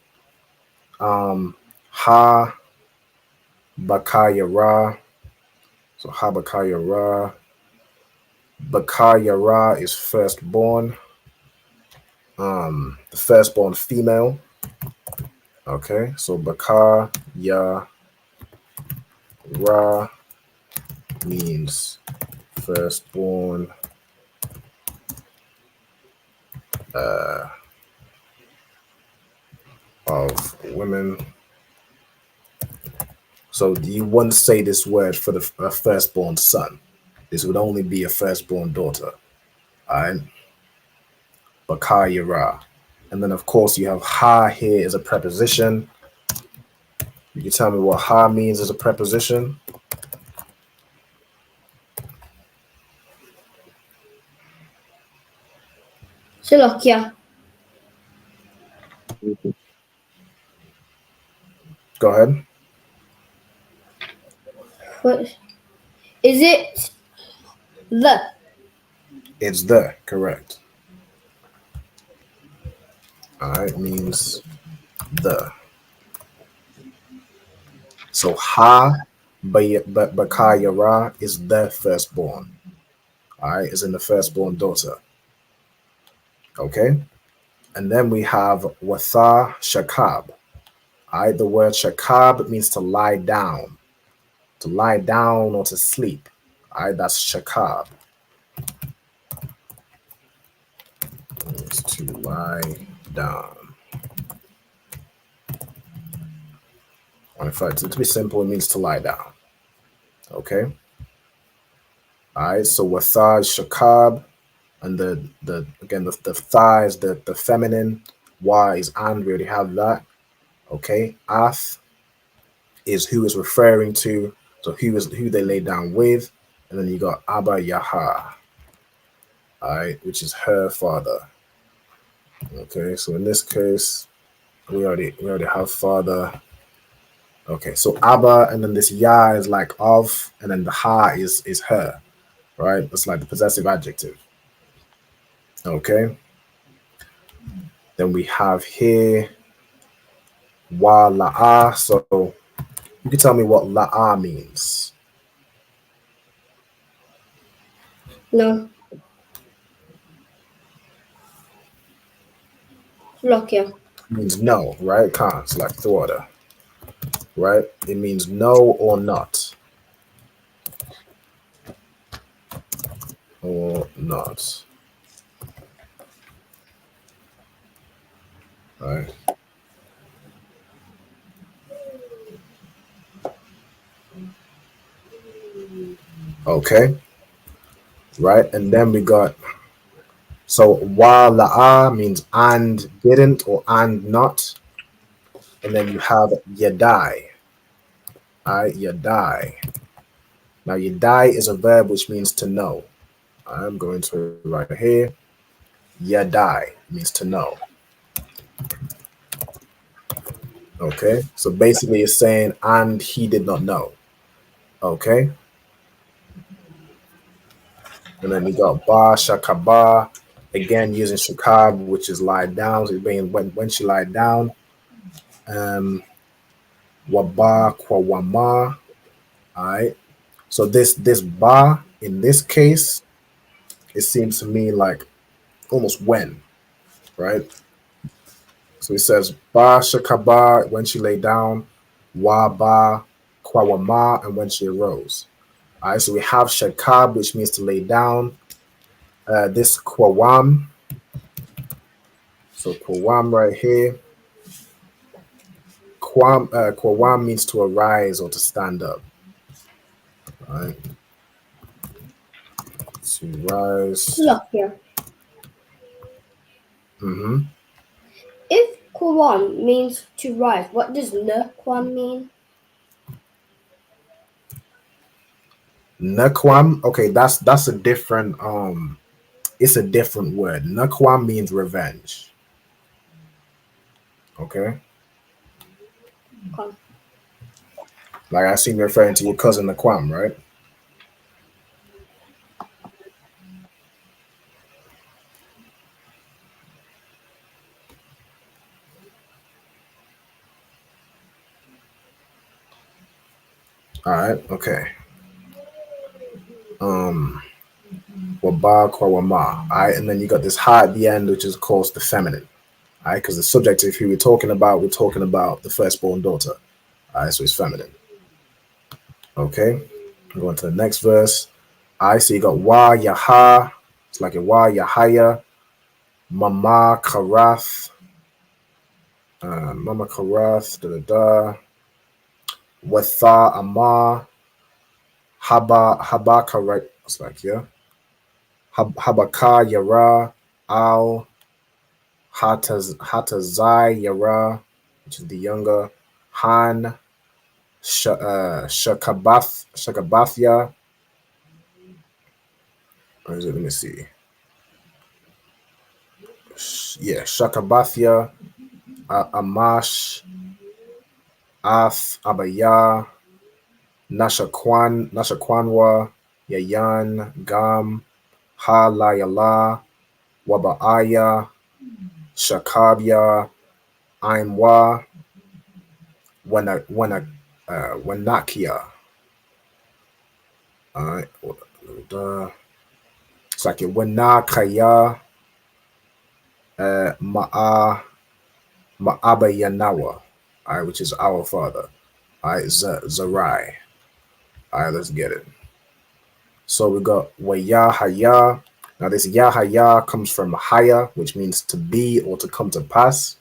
Ha bakayara. So ha bakayara. Bakayara is firstborn. The firstborn female. Okay, so bakaya Ra means firstborn. Of women. So do you want to say this word for the firstborn son? This would only be a firstborn daughter. All right. Bakayara. And then of course you have ha here as a preposition. You can tell me what ha means as a preposition. Slovakia. Go ahead. What is it? It's the, correct. All right, means the. So ha bakayara is the firstborn. All right, is in the firstborn daughter. Okay, and then we have watha shakab. All right, the word shakab means to lie down or to sleep. All right, that's shakab. It's to lie down. In fact, to be simple, it means to lie down. Okay. All right. So watha is shakab, and the thighs, the feminine. Wa is and. We already have that. Okay. Ath is who is referring to. So who they lay down with. and then you got Abba Yaha, all right, which is her father. Okay, so in this case, we already have father. Okay, so Abba, and then this Ya is like of, and then the Ha is her, right? It's like the possessive adjective. Okay. Then we have here Wa La'a. So you can tell me what La'a means. No. Lokia. It means no, right? Can't. It's like the water, right? It means no or not. Or not. Right. Okay. Right. And then we got, so wa la'a means and didn't or and not. And then you have yadai. Alright, yadai. Now yadai is a verb which means to know. I'm going to write here. Yadai means to know. Okay, so basically it's saying, and he did not know. Okay. And then we got ba shakaba, again using shakab, which is lie down. So being when she lied down. Waba kwawama. All right. So this ba in this case, it seems to me like almost when, right? So it says ba shakaba when she lay down, wa ba kwawama, and when she arose. All right, so we have shakab, which means to lay down. This kwawam. So kwawam right here. Kwawam means to arise or to stand up. All right. To rise. Look here. Mm-hmm. If Quran means to rise, what does Naquam mean? Naquam, okay, that's a different it's a different word. Naquam means revenge. Okay. Like I seem referring to your cousin Naquam, right? All right, okay. Waba kwawama. All right, and then you got this ha at the end, which is of course the feminine. All right, because the subjective who we're talking about the firstborn daughter. All right, so it's feminine. Okay, I'm going to the next verse. All right, so you got wa yaha. It's like a wa yahaya. Mama karath. Mama karath. Da da da. Watha ama. Haba karat. It's like, yeah. Habaka yara. Al. Hatazai yara, which is the younger. Han. Shakabathya. Or is it? Let me see. Yeah, Shakabathya, Amash, Ath, Abaya, Nashakwanwa, Yayan, Gam, Ha Layala, Wabaaya, Shakabya, Aimwa, Wanakia. Alright, it's like Wanakaya, Ma'abayanawa, all right, which is our father. All right, Zarai. All right, let's get it. So we got Wayahaya. Now this Yahaya comes from Haya, which means to be or to come to pass.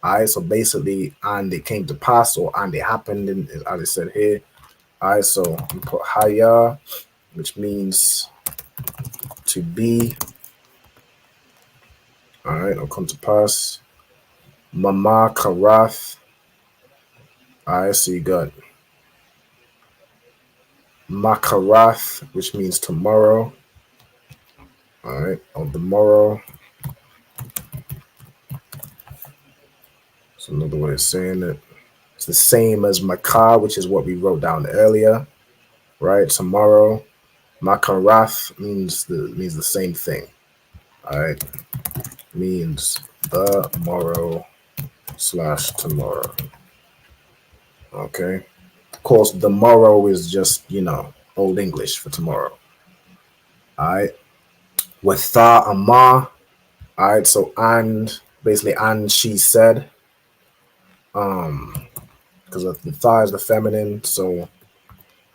All right, so basically, and it came to pass or and it happened, as I said here. All right, so we put Haya, which means to be. All right, it'll come to pass. Mama Karath. All right, so you got Makarath, which means tomorrow. All right, on the morrow. It's another way of saying it. It's the same as Makar, which is what we wrote down earlier, right? Tomorrow. Makarath means the same thing. All right, means the morrow / tomorrow. Okay. Of course, the morrow is just, Old English for tomorrow. All right. Watha ama. All right. So, and basically, and she said, because the tha is the feminine. So,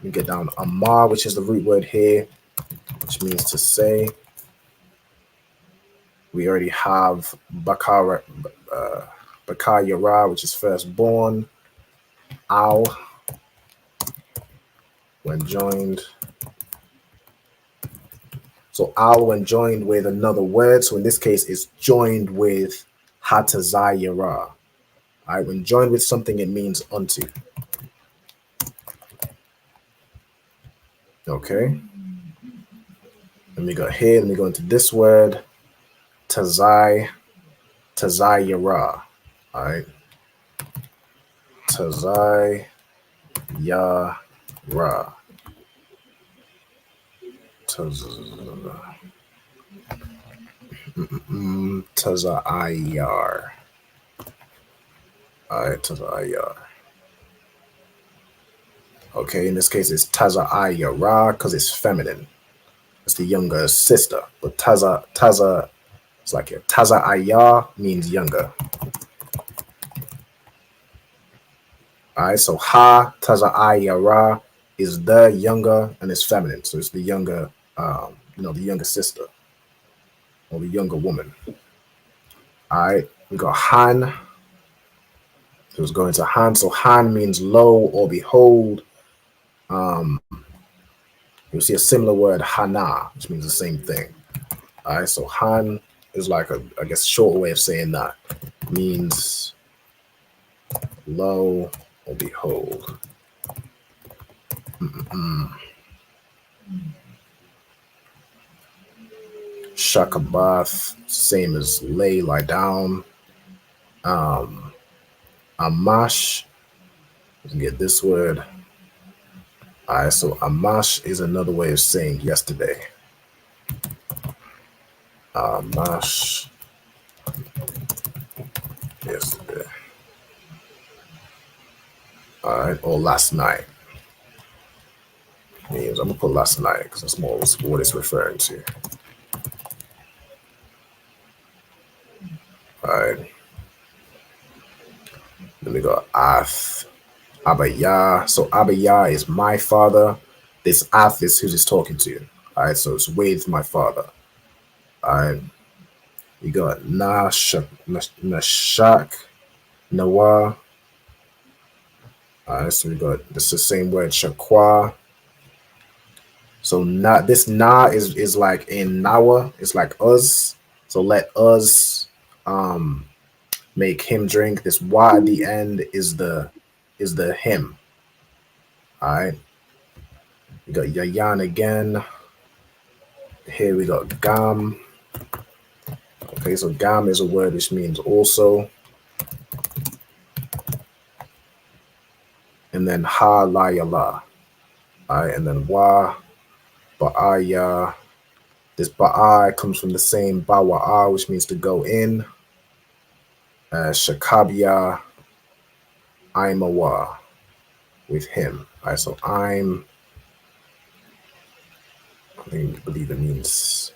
we get down ama, which is the root word here, which means to say. We already have bakar yara, which is firstborn. Al, when joined. So al when joined with another word. So in this case, it's joined with hatazayara. All right, when joined with something, it means unto. Okay. Let me go ahead. Let me go into this word, tazayara. All right. Tazayara. Tazayar. All right, Tazayar. Okay, in this case, it's Tazayara because it's feminine. It's the younger sister. But Taza, it's like a Tazayar means younger. All right, so Ha Tazayara is the younger and it's feminine. So it's the younger, the younger sister or the younger woman. All right, we got Han. So it's going to Han. So Han means lo or behold. You'll see a similar word, Hana, which means the same thing. All right, so Han is like a, I guess, short way of saying that. Means lo or behold. Shakabath, same as lie down. Amash, you can get this word. All right, so amash is another way of saying yesterday. Amash, yesterday. All right, or last night. Means I'm gonna put last night because that's more what it's referring to. All right. Then we got Ath, Abaya. So Abaya is my father. This Ath is who he's talking to. All right, so it's with my father. All right. We got Nashak, Nawa. All right, so we got this is the same word, Shakwa. So this na is like in Nawa, it's like us. So let us make him drink. This wa at the end is the him. All right. We got Yayan again. Here we got Gam. Okay, so Gam is a word which means also. And then Ha La Ya La. All right, and then Wa Ba'aya. This Ba'a comes from the same Bawa'a, which means to go in. Shakabia I'm a wa with him. All right, so I believe it means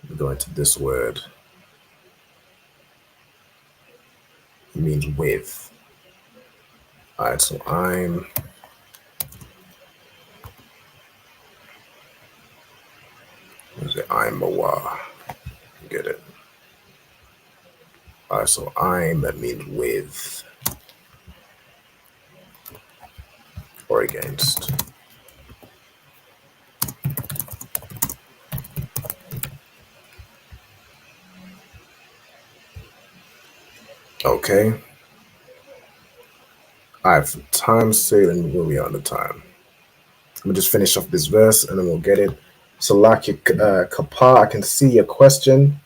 we go into this word. It means with. All right, so I'm a wa. Get it? All right, so that means with or against. Okay. All right, for time's sake, where we on the time? me just finish off this verse and then we'll get it. Salaki Kapa, I can see your question.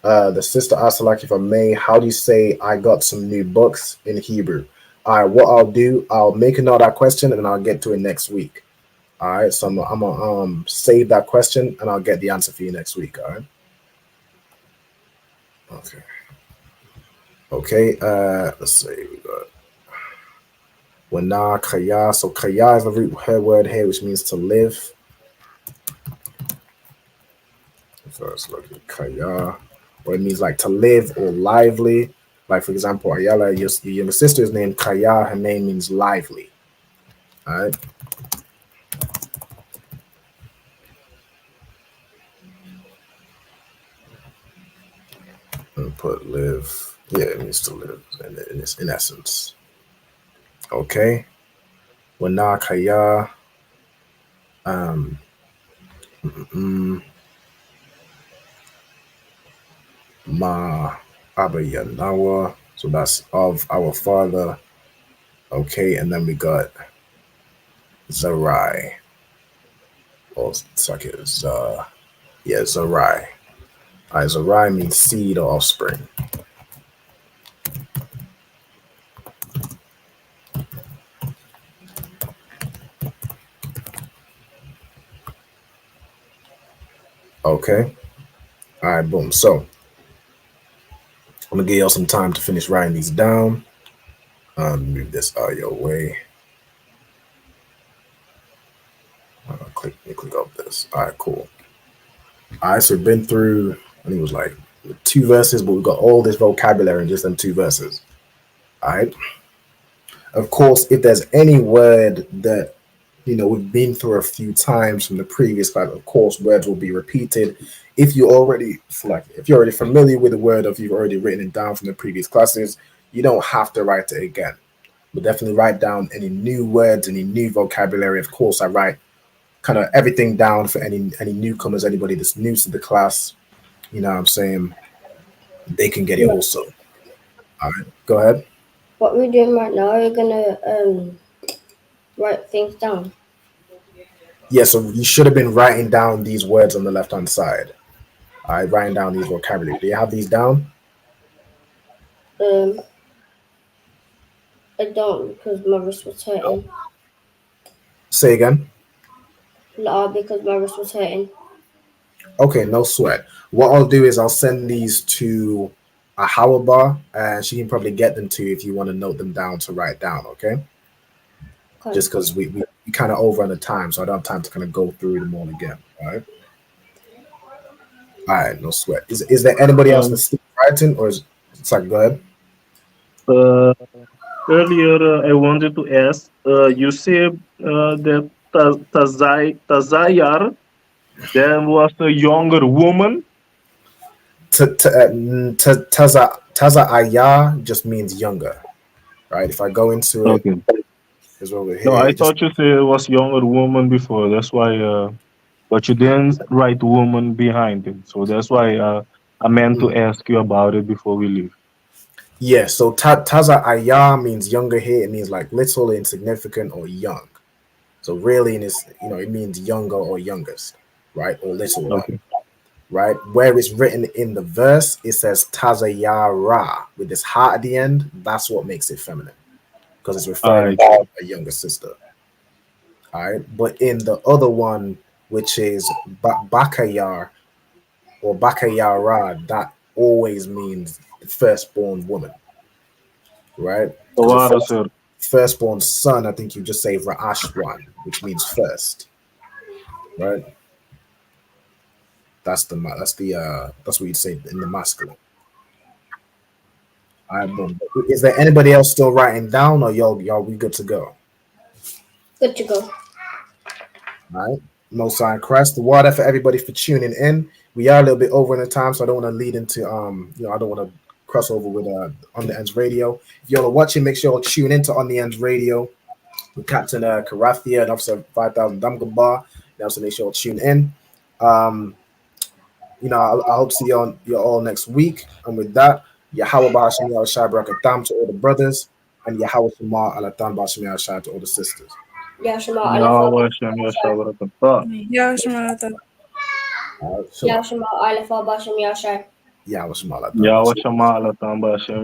The sister asked Salaki, if I may, how do you say I got some new books in Hebrew? All right, what I'll do, I'll make a note of that question and I'll get to it next week. All right, so I'm gonna save that question and I'll get the answer for you next week. All right. Okay. Let's see. We got Wana Kaya. So Kaya is the root word here, which means to live. So let's look at Kaya, or it means like to live or lively. Like, for example, Ayala, your sister is named Kaya. Her name means lively. All right. And put live. Yeah, it means to live in essence. Okay. Wana Kaya. Ma Abayanawa. So that's of our father. Okay, and then we got Zarai. Or it's like it's Zarai. Zarai means seed or offspring. Okay. All right, boom. So I'm gonna give y'all some time to finish writing these down. Move this out of your way. Click up this. All right, cool. All right, so we've been through, I think it was like 2 verses, but we've got all this vocabulary in just them 2 verses. All right. Of course, if there's any word that we've been through a few times from the previous class, of course, words will be repeated. If you're already familiar with the word, or if you've already written it down from the previous classes, you don't have to write it again. But definitely write down any new words, any new vocabulary. Of course, I write kind of everything down for any newcomers, anybody that's new to the class. You know what I'm saying? They can get it also. All right, go ahead. What we're doing right now, you're gonna write things down. Yeah, so you should have been writing down these words on the left-hand side. All right, writing down these vocabulary. Do you have these down? I don't, because my wrist was hurting. Say again. No, because my wrist was hurting. Okay, no sweat. What I'll do is I'll send these to a Hawaba, and she can probably get them to you if you want to note them down to write down, okay? Just because we kind of over on the time, so I don't have time to kind of go through them all again, all right? All right, no sweat. Is there anybody else that's still writing, or is it's like, go ahead? Earlier, I wanted to ask, you said that Tazayar, there was a younger woman. Taza Aya just means younger, right? If I go into it, is over here. No, I thought you said it was younger woman before. That's why, but you didn't write woman behind it. So that's why I meant to ask you about it before we leave. Yeah, so Taza Aya means younger here. It means like little, insignificant, or young. So really, it means younger or youngest, right? Or little one, right? Where it's written in the verse, it says Tazayara with this ha at the end. That's what makes it feminine, because it's referring to a younger sister. All right, but in the other one, which is Bakayar or Bakayara, that always means firstborn woman, right? Firstborn son, I think you just say Ra'ashwan, which means first, right? That's what you'd say in the masculine. All right, boom. Is there anybody else still writing down, or y'all we good to go? Good to go. All right. No sign Christ. The water for everybody for tuning in. We are a little bit over in the time, so I don't want to lead into I don't want to cross over with On the Ends Radio. If y'all are watching, make sure y'all tune into On the Ends Radio with Captain Karathia and Officer 5000 Damgabar. Also make sure y'all tune in. I hope to see you all next week. And with that, Yahweh Ba'ashim Yahweh Shai Barakatam to all the brothers, and Yahweh Shema Alatan Ba'ashim Yahweh Shai to all the sisters. Yashima Yahweh Shem Yashar Barakatah. Yashima Yashima Alifa Bashim Yashar. Yahweh Shema Yahweh Shema Alatam Bashem